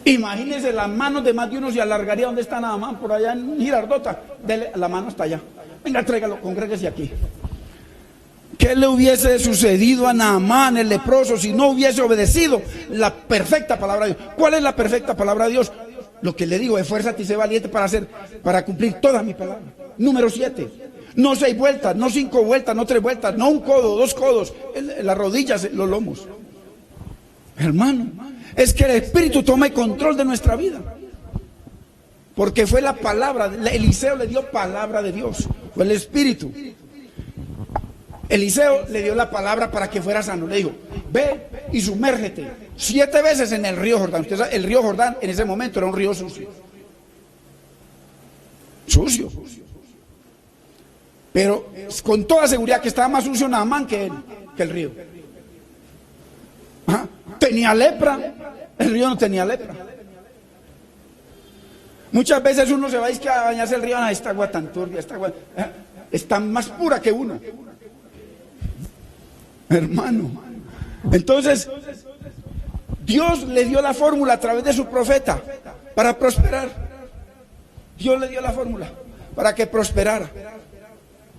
Imagínense, las manos de más de uno se alargaría. ¿Dónde está Naamán? Por allá en Girardota. La mano está allá. Venga, tráigalo, congréguese aquí. ¿Qué le hubiese sucedido a Naamán, el leproso, si no hubiese obedecido la perfecta palabra de Dios? ¿Cuál es la perfecta palabra de Dios? Lo que le digo, esfuérzate y sé valiente para cumplir toda mi palabra. Número 7. No 6 vueltas, no 5 vueltas, no 3 vueltas, no un codo, 2 codos, las rodillas, los lomos. Hermano, es que el Espíritu tome control de nuestra vida. Porque fue la palabra, Eliseo le dio palabra de Dios, fue el Espíritu. Eliseo le dio la palabra para que fuera sano. Le dijo, ve y sumérgete 7 veces en el río Jordán. Usted sabe, el río Jordán en ese momento era un río sucio. Sucio. Pero con toda seguridad que estaba más sucio Naamán que el río. ¿Ah? Tenía lepra, el río no tenía lepra. Muchas veces uno se va a bañarse el río, esta agua tan turbia, esta agua está más pura que uno. Hermano, entonces Dios le dio la fórmula a través de su profeta para prosperar. Dios le dio la fórmula para que prosperara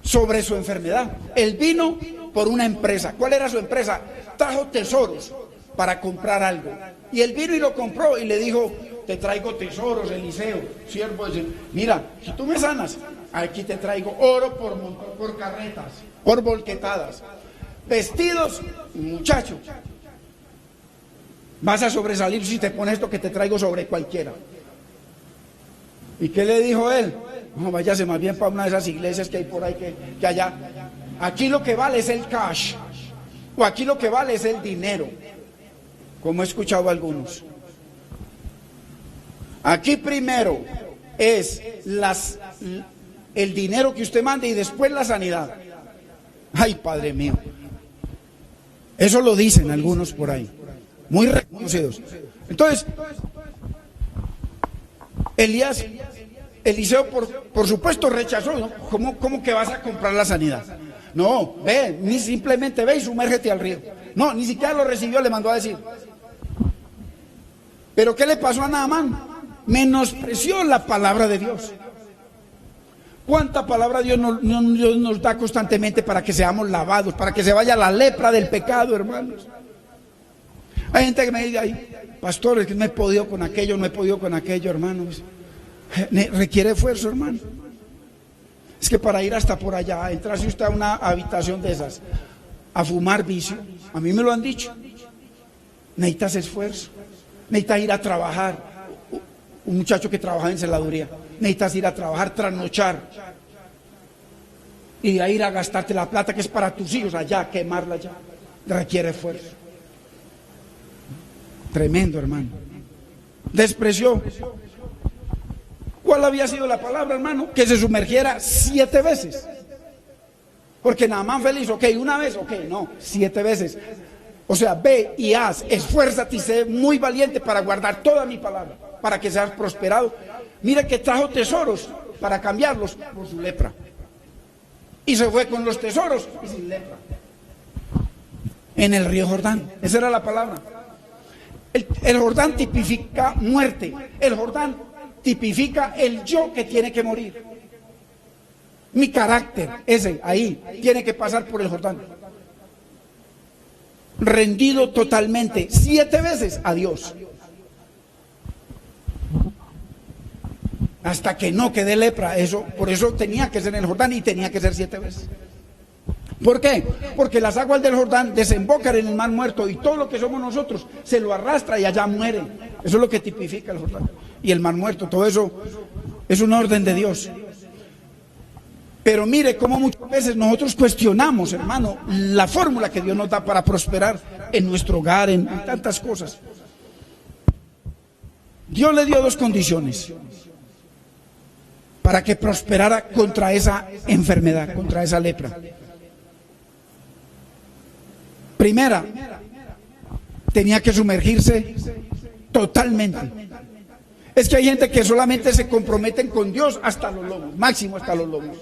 sobre su enfermedad. Él vino por una empresa. ¿Cuál era su empresa? Trajo tesoros para comprar algo. Y él vino y lo compró y le dijo, te traigo tesoros, Eliseo, siervo de Dios. Mira, si tú me sanas, aquí te traigo oro por carretas, por volquetadas, vestidos, muchacho. Vas a sobresalir si te pones esto que te traigo sobre cualquiera. ¿Y qué le dijo él? No, váyase más bien para una de esas iglesias que hay por ahí, que allá. Aquí lo que vale es el cash, o aquí lo que vale es el dinero, como he escuchado a algunos. Aquí primero es el dinero que usted mande y después la sanidad. Ay, Padre mío. Eso lo dicen algunos por ahí, muy reconocidos. Entonces, Eliseo por supuesto rechazó, ¿no? ¿Cómo que vas a comprar la sanidad? No, ve, ni simplemente ve y sumérgete al río. No, ni siquiera lo recibió, le mandó a decir. Pero ¿qué le pasó a Naamán? Menospreció la palabra de Dios. ¿Cuánta palabra Dios nos da constantemente para que seamos lavados, para que se vaya la lepra del pecado, hermanos? Hay gente que me dice, ay, pastor, es que no he podido con aquello, hermanos. Requiere esfuerzo, hermano. Es que para ir hasta por allá, entrarse usted a una habitación de esas, a fumar vicio, a mí me lo han dicho, necesitas esfuerzo, necesitas ir a trabajar. Un muchacho que trabaja en celaduría, necesitas ir a trabajar, trasnochar, y de ahí ir a gastarte la plata que es para tus hijos, allá, quemarla allá, requiere esfuerzo. Tremendo, hermano. Despreció. ¿Cuál había sido la palabra, hermano? Que se sumergiera 7 veces. Porque Naamán feliz, ok, una vez, ok, no, 7 veces. O sea, ve y haz, esfuérzate y sé muy valiente para guardar toda mi palabra, para que seas prosperado. Mira que trajo tesoros para cambiarlos por su lepra. Y se fue con los tesoros y sin lepra. En el río Jordán, esa era la palabra. El Jordán tipifica muerte. El Jordán tipifica el yo que tiene que morir. Mi carácter, ese, ahí, tiene que pasar por el Jordán. Rendido totalmente 7 veces a Dios, hasta que no quede lepra. Por eso tenía que ser en el Jordán y tenía que ser 7 veces. ¿Por qué? Porque las aguas del Jordán desembocan en el mar muerto y todo lo que somos nosotros se lo arrastra y allá muere. Eso es lo que tipifica el Jordán y el mar muerto. Todo eso es un orden de Dios. Pero mire cómo muchas veces nosotros cuestionamos, hermano, la fórmula que Dios nos da para prosperar en nuestro hogar, en tantas cosas. Dios le dio dos condiciones para que prosperara contra esa enfermedad, contra esa lepra. Primera, tenía que sumergirse totalmente. Es que hay gente que solamente se comprometen con Dios hasta los lomos, máximo hasta los lomos.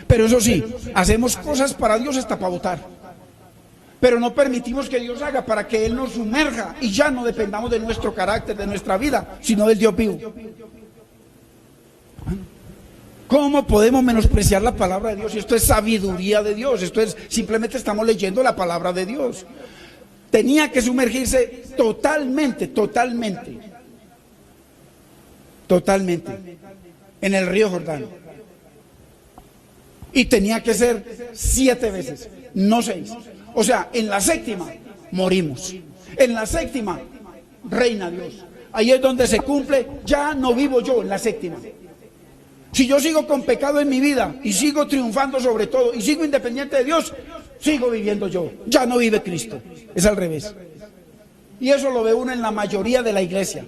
Pero eso sí, hacemos cosas para Dios hasta para votar. Pero no permitimos que Dios haga para que Él nos sumerja y ya no dependamos de nuestro carácter, de nuestra vida, sino del Dios vivo. ¿Cómo podemos menospreciar la palabra de Dios? Y esto es sabiduría de Dios, esto es simplemente estamos leyendo la palabra de Dios. Tenía que sumergirse totalmente en el río Jordán. Y tenía que ser 7 veces, no 6. O sea, en la séptima morimos. En la séptima reina Dios. Ahí es donde se cumple, ya no vivo yo en la séptima. Si yo sigo con pecado en mi vida y sigo triunfando sobre todo y sigo independiente de Dios, sigo viviendo yo. Ya no vive Cristo. Es al revés. Y eso lo ve uno en la mayoría de la iglesia.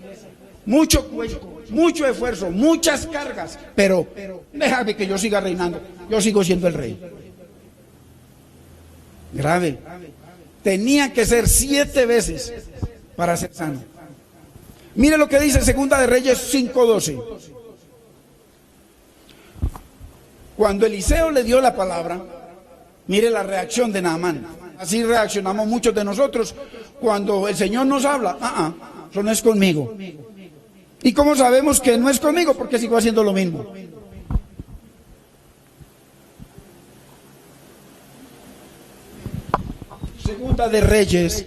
Mucho cuento, mucho esfuerzo, muchas cargas, pero déjame que yo siga reinando. Yo sigo siendo el rey. Grave. Tenía que ser 7 veces para ser sano. Mire lo que dice Segunda de Reyes 5:12. Cuando Eliseo le dio la palabra, mire la reacción de Naamán. Así reaccionamos muchos de nosotros cuando el Señor nos habla. Eso no es conmigo. ¿Y cómo sabemos que no es conmigo? Porque sigo haciendo lo mismo. Segunda de Reyes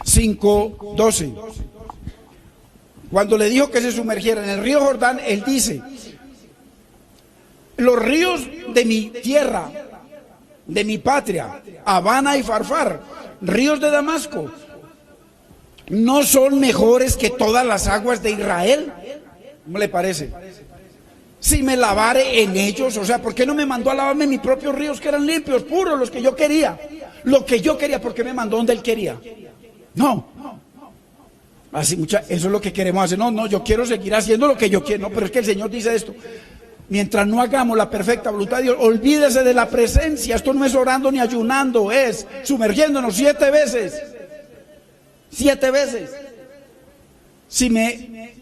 5:12. Cuando le dijo que se sumergiera en el río Jordán, él dice: los ríos de mi tierra, de mi patria, Habana y Farfar, ríos de Damasco, ¿no son mejores que todas las aguas de Israel? ¿Cómo le parece? Si me lavare en ellos, o sea, ¿por qué no me mandó a lavarme en mis propios ríos que eran limpios, puros, los que yo quería? Lo que yo quería, ¿por qué me mandó donde él quería? No. Así eso es lo que queremos hacer. No, yo quiero seguir haciendo lo que yo quiero. No, pero es que el Señor dice esto: mientras no hagamos la perfecta voluntad de Dios, olvídese de la presencia. Esto no es orando ni ayunando, es sumergiéndonos 7 veces. 7 veces. Si me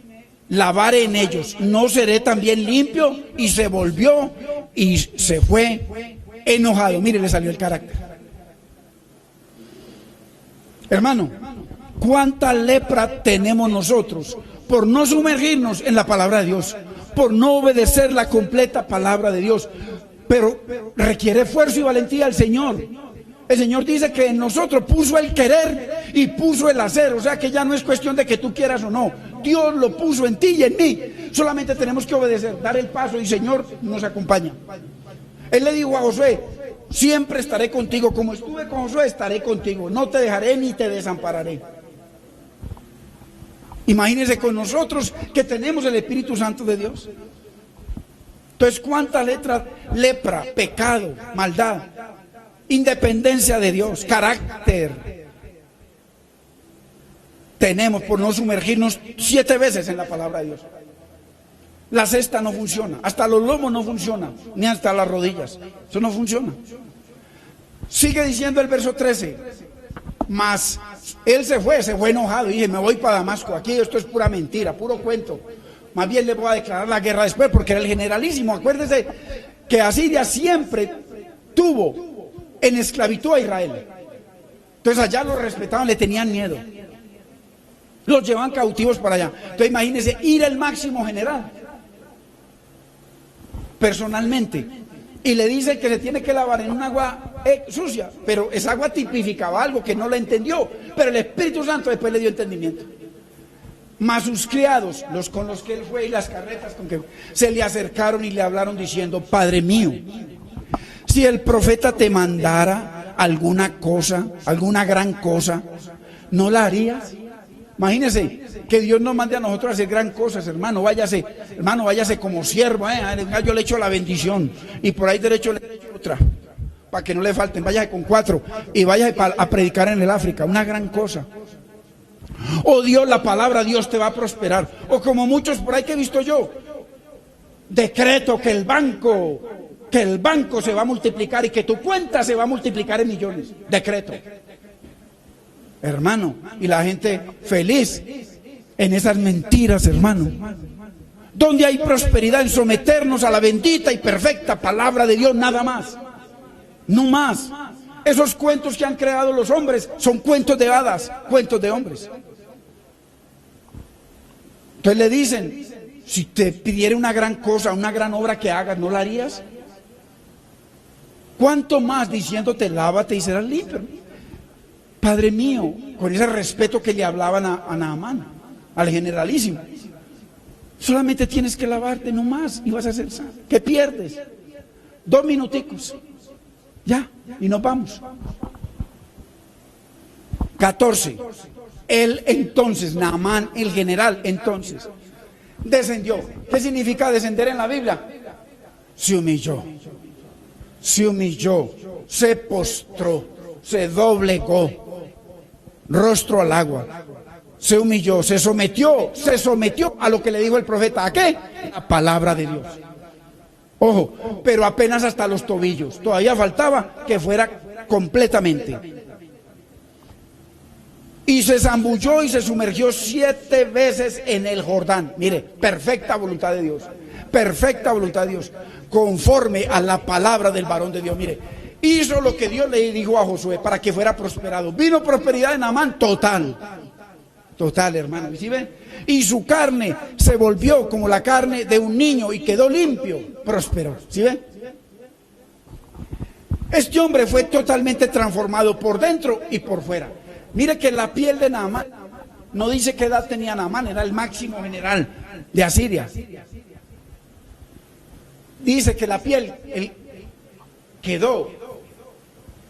lavare en ellos, ¿no seré también limpio? Y se volvió y se fue enojado. Mire, le salió el carácter. Hermano, ¿cuánta lepra tenemos nosotros por no sumergirnos en la palabra de Dios? Por no obedecer la completa palabra de Dios. Pero requiere esfuerzo y valentía el Señor. El Señor dice que en nosotros puso el querer y puso el hacer. O sea que ya no es cuestión de que tú quieras o no. Dios lo puso en ti y en mí. Solamente tenemos que obedecer, dar el paso, y Señor nos acompaña. Él le dijo a Josué: siempre estaré contigo. Como estuve con Josué, estaré contigo. No te dejaré ni te desampararé. Imagínense con nosotros que tenemos el Espíritu Santo de Dios. Entonces, ¿cuánta lepra, pecado, maldad, independencia de Dios, carácter tenemos por no sumergirnos 7 veces en la palabra de Dios? La cesta no funciona, hasta los lomos no funciona, ni hasta las rodillas. Eso no funciona. Sigue diciendo el verso 13. Mas él se fue enojado y dije: me voy para Damasco. Aquí esto es pura mentira, puro cuento. Más bien le voy a declarar la guerra después, porque era el generalísimo. Acuérdese que Asiria siempre tuvo en esclavitud a Israel. Entonces allá los respetaban, le tenían miedo. Los llevaban cautivos para allá. Entonces imagínense ir el máximo general personalmente, y le dice que se tiene que lavar en un agua sucia, pero esa agua tipificaba algo que no le entendió, pero el Espíritu Santo después le dio entendimiento. Mas sus criados, los con los que él fue, y las carretas con que se le acercaron y le hablaron diciendo: Padre mío, si el profeta te mandara alguna cosa, alguna gran cosa, ¿no la harías? Imagínense que Dios nos mande a nosotros a hacer gran cosas, hermano. Váyase como siervo, yo le echo la bendición, y por ahí derecho le echo otra, para que no le falten. Váyase con 4 y váyase a predicar en el África, una gran cosa. O Dios, la palabra Dios te va a prosperar. O como muchos por ahí que he visto yo, decreto que el banco se va a multiplicar y que tu cuenta se va a multiplicar en millones. Decreto. Hermano, y la gente feliz en esas mentiras, hermano. Donde hay prosperidad en someternos a la bendita y perfecta palabra de Dios, nada más. No más. Esos cuentos que han creado los hombres son cuentos de hadas, cuentos de hombres. Entonces le dicen, si te pidiera una gran cosa, una gran obra que hagas, ¿no la harías? ¿Cuánto más diciéndote lávate y serás limpio? Padre mío, con ese respeto que le hablaban a Naamán, al generalísimo. Solamente tienes que lavarte, no más, y vas a ser sano. ¿Qué pierdes? 2 minuticos. Ya, y nos vamos. 14. Él entonces, Naamán, el general, entonces, descendió. ¿Qué significa descender en la Biblia? Se humilló, se postró, se doblegó, rostro al agua. Se humilló, se sometió a lo que le dijo el profeta. ¿A qué? La palabra de Dios. Ojo, pero apenas hasta los tobillos. Todavía faltaba que fuera completamente. Y se zambulló y se sumergió 7 veces en el Jordán. Mire, perfecta voluntad de Dios. Perfecta voluntad de Dios. Conforme a la palabra del varón de Dios. Mire, hizo lo que Dios le dijo a Josué para que fuera prosperado. Vino prosperidad en Naamán total. Total, hermano. ¿Sí ven? Y su carne se volvió como la carne de un niño y quedó limpio, próspero. ¿Sí ven? Este hombre fue totalmente transformado por dentro y por fuera. Mire que la piel de Naamán, no dice qué edad tenía Naamán, era el máximo general de Asiria. Dice que la piel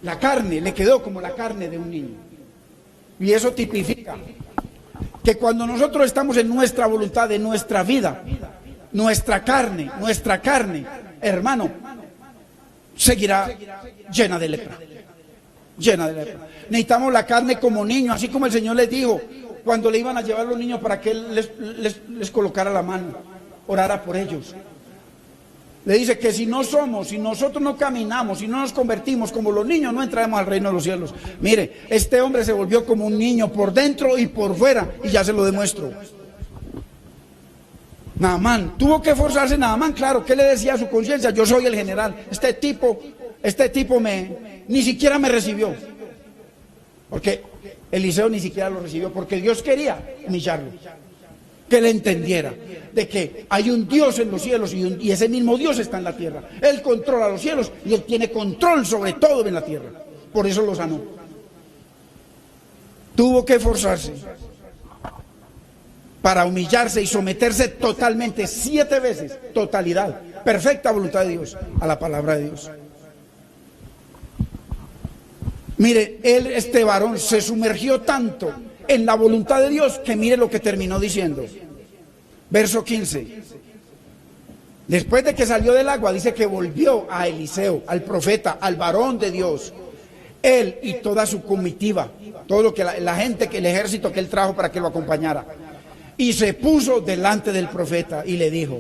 la carne le quedó como la carne de un niño. Y eso tipifica que cuando nosotros estamos en nuestra voluntad, en nuestra vida, nuestra carne, hermano, seguirá llena de lepra. Llena de lepra. Necesitamos la carne como niño, así como el Señor les dijo cuando le iban a llevar los niños para que Él les colocara la mano, orara por ellos. Le dice que si nosotros no caminamos, si no nos convertimos como los niños, no entraremos al reino de los cielos. Mire, este hombre se volvió como un niño por dentro y por fuera, y ya se lo demuestro. Naamán, tuvo que esforzarse Naamán, claro, ¿qué le decía a su conciencia? Yo soy el general, este tipo ni siquiera me recibió. Porque Eliseo ni siquiera lo recibió, porque Dios quería humillarlo. Que le entendiera de que hay un Dios en los cielos y ese mismo Dios está en la tierra. Él controla los cielos y Él tiene control sobre todo en la tierra. Por eso lo sanó. Tuvo que esforzarse para humillarse y someterse totalmente, 7 veces, totalidad, perfecta voluntad de Dios, a la palabra de Dios. Mire, este varón se sumergió tanto en la voluntad de Dios que mire lo que terminó diciendo. Verso 15. Después de que salió del agua, dice que volvió a Eliseo, al profeta, al varón de Dios. Él y toda su comitiva, todo lo que la gente, el ejército que él trajo para que lo acompañara. Y se puso delante del profeta y le dijo: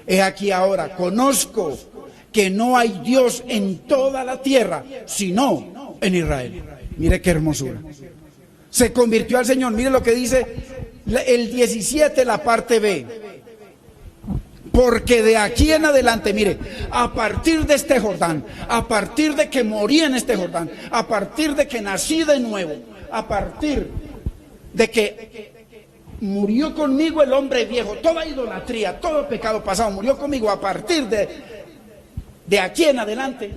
he aquí ahora, conozco que no hay Dios en toda la tierra, sino en Israel. Mire qué hermosura. Se convirtió al Señor. Mire lo que dice el 17, la parte B. Porque de aquí en adelante, mire, a partir de este Jordán, a partir de que morí en este Jordán, a partir de que nací de nuevo, a partir de que murió conmigo el hombre viejo, toda idolatría, todo pecado pasado, murió conmigo. A partir de aquí en adelante,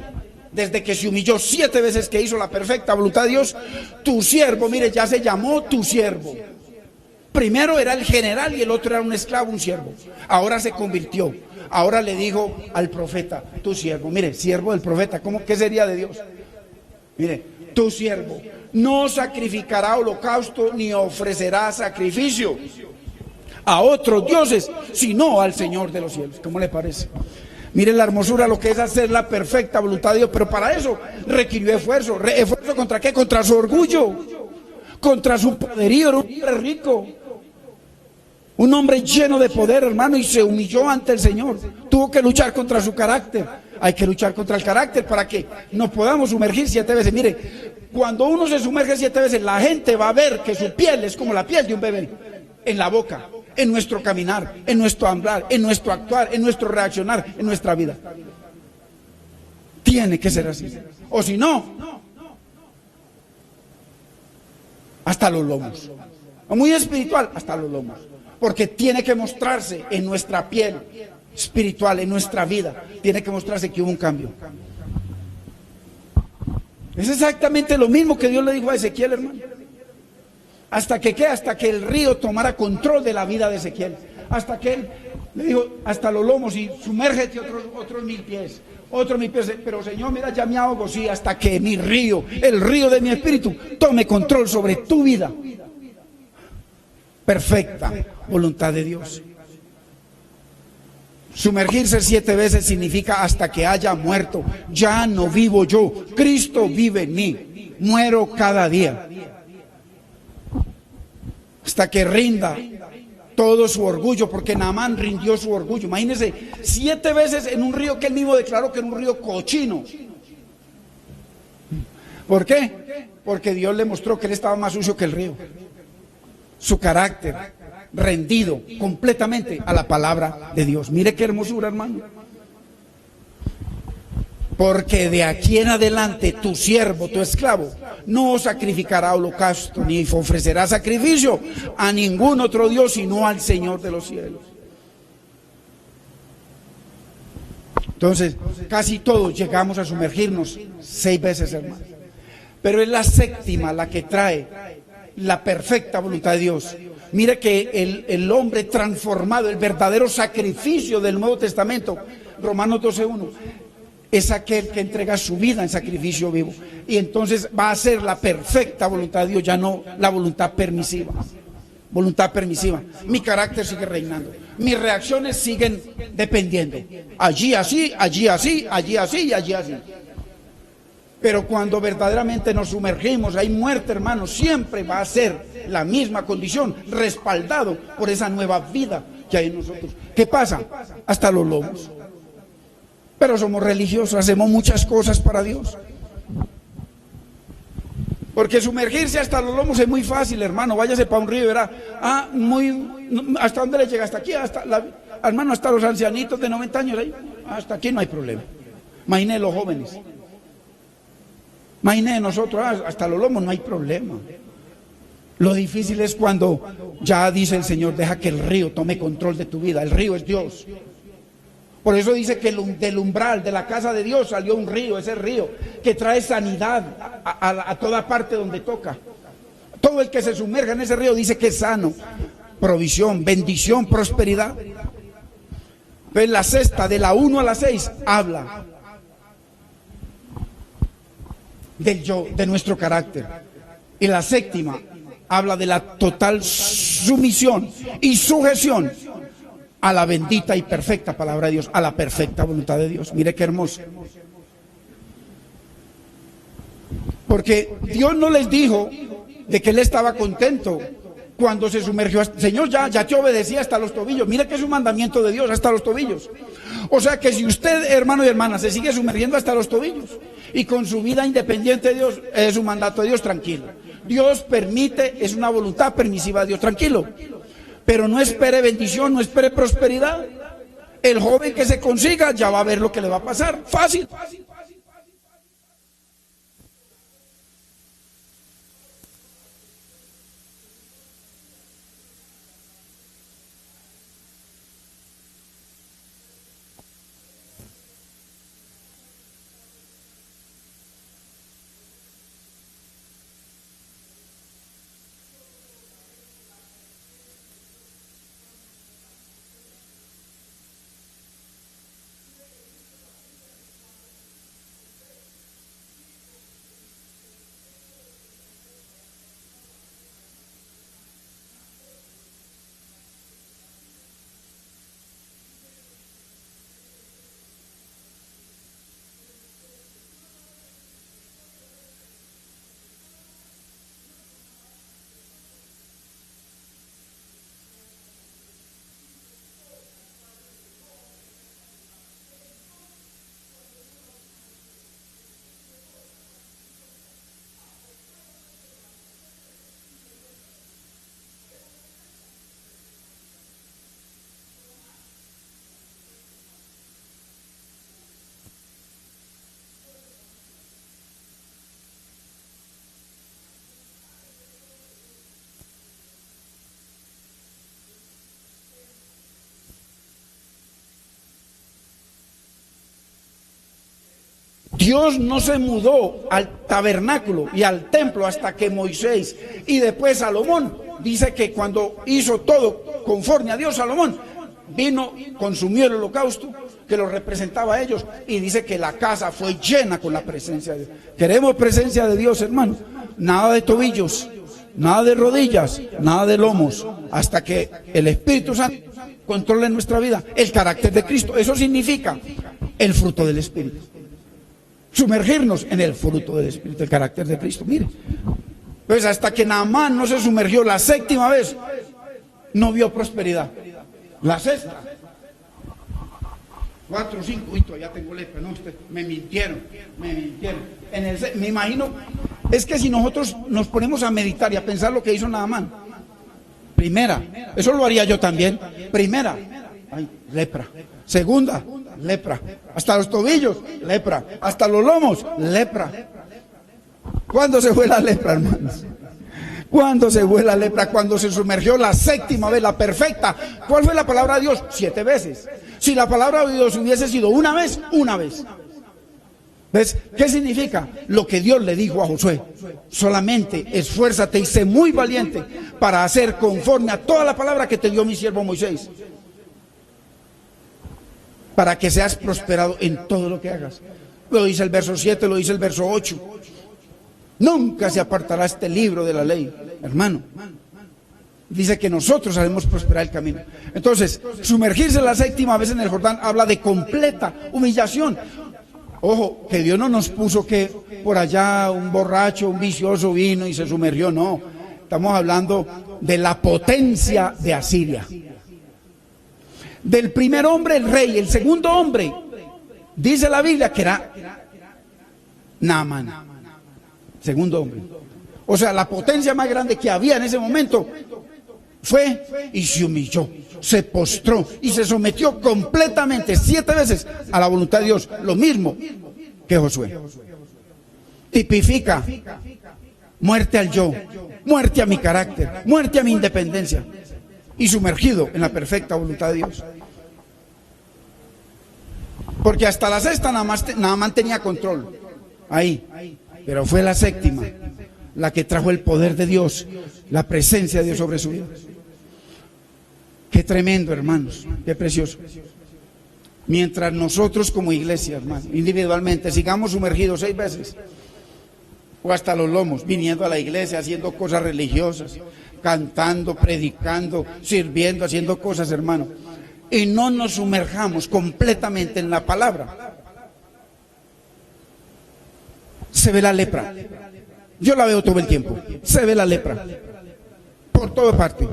desde que se humilló 7 veces, que hizo la perfecta voluntad de Dios, tu siervo, mire, ya se llamó tu siervo. Primero era el general y el otro era un esclavo, un siervo. Ahora se convirtió. Ahora le dijo al profeta: tu siervo. Mire, siervo del profeta, ¿qué sería de Dios? Mire, tu siervo no sacrificará holocausto ni ofrecerá sacrificio a otros dioses, sino al Señor de los cielos. ¿Cómo le parece? Mire la hermosura, lo que es hacer la perfecta voluntad de Dios. Pero para eso requirió esfuerzo. ¿Esfuerzo contra qué? Contra su orgullo. contra su poderío. Era un hombre rico, un hombre lleno de poder, hermano, y se humilló ante el Señor. Tuvo que luchar contra su carácter. Hay que luchar contra el carácter para que nos podamos sumergir 7 veces. Mire, cuando uno se sumerge 7 veces, la gente va a ver que su piel es como la piel de un bebé, en la boca, en nuestro caminar, en nuestro hablar, en nuestro actuar, en nuestro reaccionar, en nuestra vida. Tiene que ser así. O si no, hasta los lomos. Muy espiritual, hasta los lomos. Porque tiene que mostrarse en nuestra piel espiritual, en nuestra vida. Tiene que mostrarse que hubo un cambio. Es exactamente lo mismo que Dios le dijo a Ezequiel, hermano. Hasta que ¿qué? Hasta que el río tomara control de la vida de Ezequiel. Hasta que él le dijo, hasta los lomos, y sumérgete otros 1000 pies. Otros 1000 pies. Pero Señor, mira, ya me ahogo. Sí, hasta que mi río, el río de mi espíritu, tome control sobre tu vida. Perfecta voluntad de Dios. Sumergirse 7 veces significa hasta que haya muerto. Ya no vivo yo, Cristo vive en mí. Muero cada día. Hasta que rinda todo su orgullo, porque Naamán rindió su orgullo. Imagínense, 7 veces en un río que él mismo declaró que era un río cochino. ¿Por qué? Porque Dios le mostró que él estaba más sucio que el río. Su carácter rendido completamente a la palabra de Dios. Mire qué hermosura, hermano. Porque de aquí en adelante tu siervo, tu esclavo, no sacrificará holocausto ni ofrecerá sacrificio a ningún otro Dios sino al Señor de los cielos. Entonces, casi todos llegamos a sumergirnos 6 veces, hermano. Pero es la séptima la que trae la perfecta voluntad de Dios. Mire que el hombre transformado, el verdadero sacrificio del Nuevo Testamento, Romanos 12:1, es aquel que entrega su vida en sacrificio vivo. Y entonces va a ser la perfecta voluntad de Dios, ya no la voluntad permisiva. Voluntad permisiva. Mi carácter sigue reinando. Mis reacciones siguen dependiendo. Allí así, allí así, allí así y allí así. Pero cuando verdaderamente nos sumergimos, hay muerte, hermano, siempre va a ser la misma condición, respaldado por esa nueva vida que hay en nosotros. ¿Qué pasa? Hasta los lobos. Pero somos religiosos, hacemos muchas cosas para Dios. Porque sumergirse hasta los lomos es muy fácil, hermano. Váyase para un río y verá. ¿Hasta dónde le llega? Hasta aquí, hermano, hasta los ancianitos de 90 años ahí. Hasta aquí no hay problema. Imagine los jóvenes. Imagine nosotros, hasta los lomos no hay problema. Lo difícil es cuando ya dice el Señor, deja que el río tome control de tu vida. El río es Dios. Por eso dice que del umbral de la casa de Dios salió un río, ese río que trae sanidad a toda parte donde toca. Todo el que se sumerja en ese río dice que es sano, provisión, bendición, prosperidad. Pues la sexta, de la 1 a la 6, habla del yo, de nuestro carácter. Y la séptima habla de la total sumisión y sujeción a la bendita y perfecta palabra de Dios, a la perfecta voluntad de Dios. Mire qué hermoso. Porque Dios no les dijo de que Él estaba contento cuando se sumergió. Señor, ya te obedecí hasta los tobillos. Mire que es un mandamiento de Dios, hasta los tobillos. O sea que si usted, hermano y hermana, se sigue sumergiendo hasta los tobillos y con su vida independiente de Dios, es un mandato de Dios, tranquilo. Dios permite, es una voluntad permisiva de Dios, tranquilo. Pero no espere bendición, no espere prosperidad. El joven que se consiga ya va a ver lo que le va a pasar. Fácil. Dios no se mudó al tabernáculo y al templo hasta que Moisés y después Salomón, dice que cuando hizo todo conforme a Dios, Salomón vino, consumió el holocausto que lo representaba a ellos, y dice que la casa fue llena con la presencia de Dios. Queremos presencia de Dios, hermano. Nada de tobillos, nada de rodillas, nada de lomos, hasta que el Espíritu Santo controle nuestra vida, el carácter de Cristo. Eso significa el fruto del Espíritu. Sumergirnos en el fruto del Espíritu, el carácter de Cristo. Mire, pues hasta que Naamán no se sumergió la séptima vez, no vio prosperidad. La sexta, 4, 5, uy, todavía tengo lepra, no, me mintieron. Me imagino, es que si nosotros nos ponemos a meditar y a pensar lo que hizo Naamán, primera, eso lo haría yo también, primera, ay, lepra, segunda, lepra, hasta los tobillos, lepra, hasta los lomos, lepra. ¿Cuándo se fue la lepra, hermanos? ¿Cuándo se fue la lepra? Cuando se sumergió la séptima vez, la perfecta. ¿Cuál fue la palabra de Dios? 7 veces. Si la palabra de Dios hubiese sido una vez, una vez. ¿Ves? ¿Qué significa? Lo que Dios le dijo a Josué: solamente esfuérzate y sé muy valiente para hacer conforme a toda la palabra que te dio mi siervo Moisés, para que seas prosperado en todo lo que hagas. Lo dice el verso 7, lo dice el verso 8. Nunca se apartará este libro de la ley, hermano. Dice que nosotros haremos prosperar el camino. Entonces, sumergirse la séptima vez en el Jordán habla de completa humillación. Ojo, que Dios no nos puso que por allá un borracho, un vicioso vino y se sumergió, no. Estamos hablando de la potencia de Asiria. Del primer hombre, el rey. El segundo hombre, dice la Biblia que era Naamán. Segundo hombre. O sea, la potencia más grande que había en ese momento fue y se humilló, se postró y se sometió completamente 7 veces a la voluntad de Dios. Lo mismo que Josué. Tipifica muerte al yo, muerte a mi carácter, muerte a mi independencia, y sumergido en la perfecta voluntad de Dios. Porque hasta la sexta Naamán tenía control ahí. Pero fue la séptima la que trajo el poder de Dios, la presencia de Dios sobre su vida. Qué tremendo, hermanos, qué precioso. Mientras nosotros como iglesia, hermanos, individualmente sigamos sumergidos 6 veces, o hasta los lomos, viniendo a la iglesia, haciendo cosas religiosas, cantando, predicando, sirviendo, haciendo cosas, hermano, y no nos sumerjamos completamente en la palabra, se ve la lepra. Yo la veo todo el tiempo. Se ve la lepra por toda parte.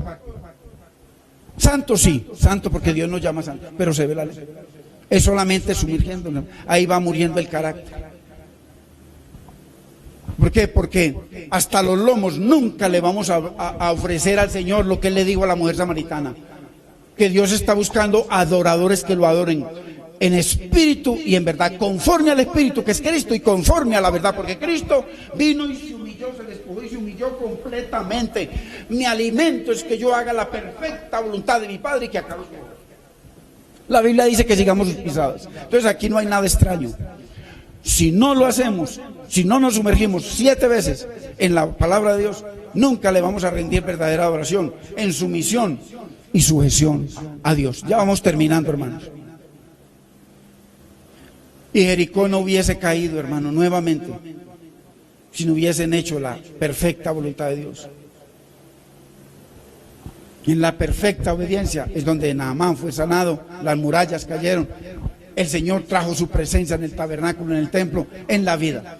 Santo sí, santo porque Dios nos llama santo, pero se ve la lepra. Es solamente sumergiéndonos. Ahí va muriendo el carácter. ¿Por qué? Porque hasta los lomos nunca le vamos a ofrecer al Señor lo que Él le dijo a la mujer samaritana, que Dios está buscando adoradores que lo adoren en espíritu y en verdad, conforme al espíritu que es Cristo y conforme a la verdad, porque Cristo vino y se humilló, se despojó y se humilló completamente. Mi alimento es que yo haga la perfecta voluntad de mi Padre y que acabe su obra. La Biblia dice que sigamos sus pisadas. Entonces aquí no hay nada extraño. Si no lo hacemos, si no nos sumergimos 7 veces en la palabra de Dios, nunca le vamos a rendir verdadera adoración en sumisión y sujeción a Dios. Ya vamos terminando, hermanos. Y Jericó no hubiese caído, hermano, nuevamente, si no hubiesen hecho la perfecta voluntad de Dios. Y en la perfecta obediencia es donde Naamán fue sanado, las murallas cayeron, el Señor trajo su presencia en el tabernáculo, en el templo, en la vida.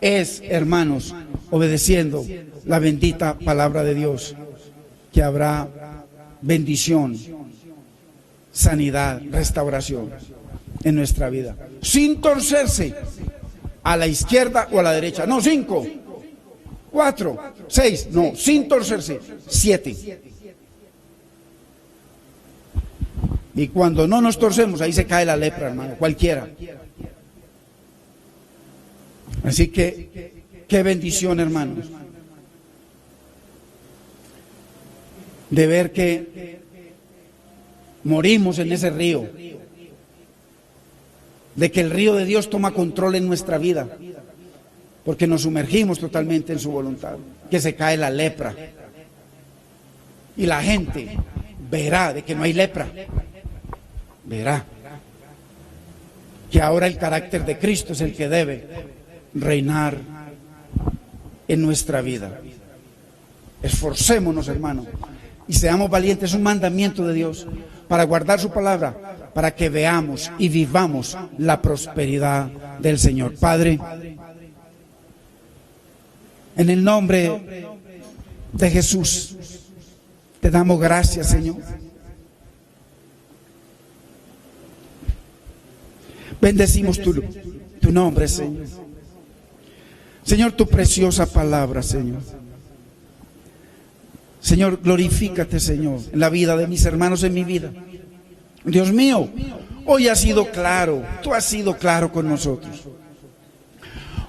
Es, hermanos, obedeciendo la bendita palabra de Dios, que habrá bendición, sanidad, restauración en nuestra vida, sin torcerse a la izquierda o a la derecha. No, 5, 4, 6, no, sin torcerse, 7. Y cuando no nos torcemos, ahí se cae la lepra, hermano, cualquiera. Así que, qué bendición, hermanos, de ver que morimos en ese río de que el río de Dios toma control en nuestra vida, porque nos sumergimos totalmente en su voluntad, que se cae la lepra. Y la gente verá de que no hay lepra, verá que ahora el carácter de Cristo es el que debe reinar en nuestra vida. Esforcémonos, hermano, y seamos valientes. Es un mandamiento de Dios para guardar su palabra, para que veamos y vivamos la prosperidad del Señor. Padre, en el nombre de Jesús, te damos gracias, Señor. Bendecimos tu nombre, Señor. Señor, tu preciosa palabra, Señor. Señor, glorifícate, Señor, en la vida de mis hermanos, en mi vida. Dios mío, hoy has sido claro, tú has sido claro con nosotros.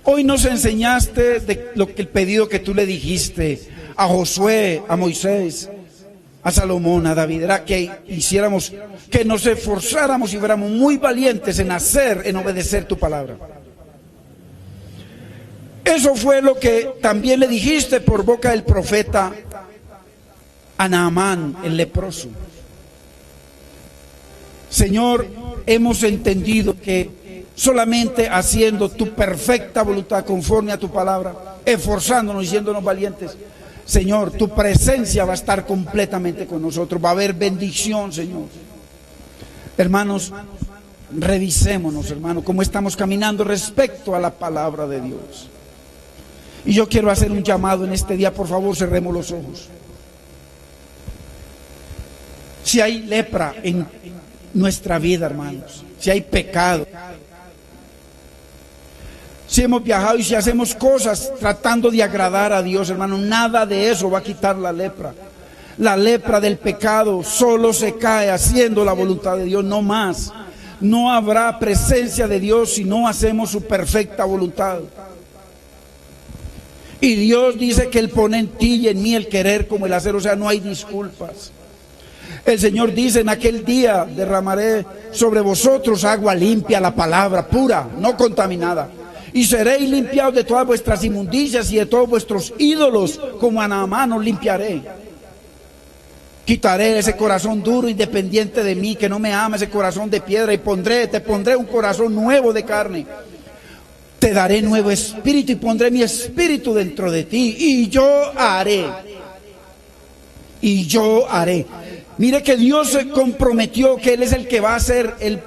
Hoy nos enseñaste de lo que el pedido que tú le dijiste a Josué, a Moisés, a Salomón, a David, era que hiciéramos, que nos esforzáramos y fuéramos muy valientes en hacer, en obedecer tu palabra. Eso fue lo que también le dijiste por boca del profeta a Naamán, el leproso. Señor, hemos entendido que solamente haciendo tu perfecta voluntad conforme a tu palabra, esforzándonos y siéndonos valientes, Señor, tu presencia va a estar completamente con nosotros, va a haber bendición, Señor. Hermanos, revisémonos, hermanos, cómo estamos caminando respecto a la palabra de Dios. Y yo quiero hacer un llamado en este día, por favor, cerremos los ojos. Si hay lepra en nuestra vida, hermanos, si hay pecado, si hemos viajado y si hacemos cosas tratando de agradar a Dios, hermano, nada de eso va a quitar la lepra. La lepra del pecado solo se cae haciendo la voluntad de Dios, no más. No habrá presencia de Dios si no hacemos su perfecta voluntad. Y Dios dice que Él pone en ti y en mí el querer como el hacer, o sea, no hay disculpas. El Señor dice: en aquel día derramaré sobre vosotros agua limpia, la palabra pura, no contaminada. Y seréis limpiados de todas vuestras inmundicias y de todos vuestros ídolos, como a Naamán os limpiaré. Quitaré ese corazón duro, independiente de mí, que no me ama, ese corazón de piedra, y te pondré un corazón nuevo de carne. Te daré nuevo espíritu y pondré mi espíritu dentro de ti, y yo haré. Y yo haré. Mire que Dios se comprometió que Él es el que va a hacer el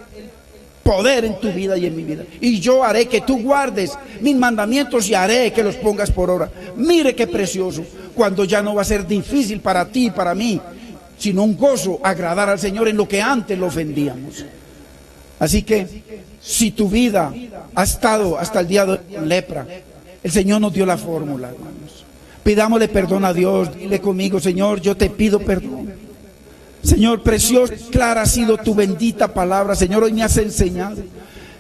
poder en tu vida y en mi vida. Y yo haré que tú guardes mis mandamientos y haré que los pongas por obra. Mire qué precioso, cuando ya no va a ser difícil para ti y para mí, sino un gozo agradar al Señor en lo que antes lo ofendíamos. Así que, si tu vida ha estado hasta el día de hoy en lepra, el Señor nos dio la fórmula, hermanos. Pidámosle perdón a Dios. Dile conmigo: Señor, yo te pido perdón. Señor, preciosa, clara ha sido tu bendita palabra. Señor, hoy me has enseñado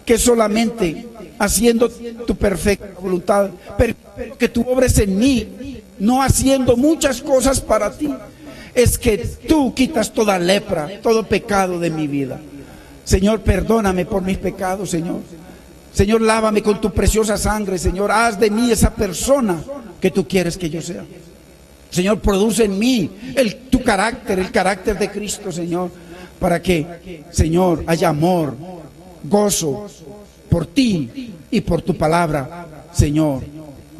que solamente haciendo tu perfecta voluntad, pero que tú obres en mí, no haciendo muchas cosas para ti, es que tú quitas toda lepra, todo pecado de mi vida. Señor, perdóname por mis pecados, Señor. Señor, lávame con tu preciosa sangre, Señor. Haz de mí esa persona que tú quieres que yo sea. Señor, produce en mí tu carácter, el carácter de Cristo, Señor, para que, Señor, haya amor, gozo por ti y por tu palabra, Señor.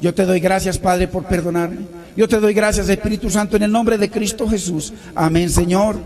Yo te doy gracias, Padre, por perdonarme. Yo te doy gracias, Espíritu Santo, en el nombre de Cristo Jesús. Amén, Señor.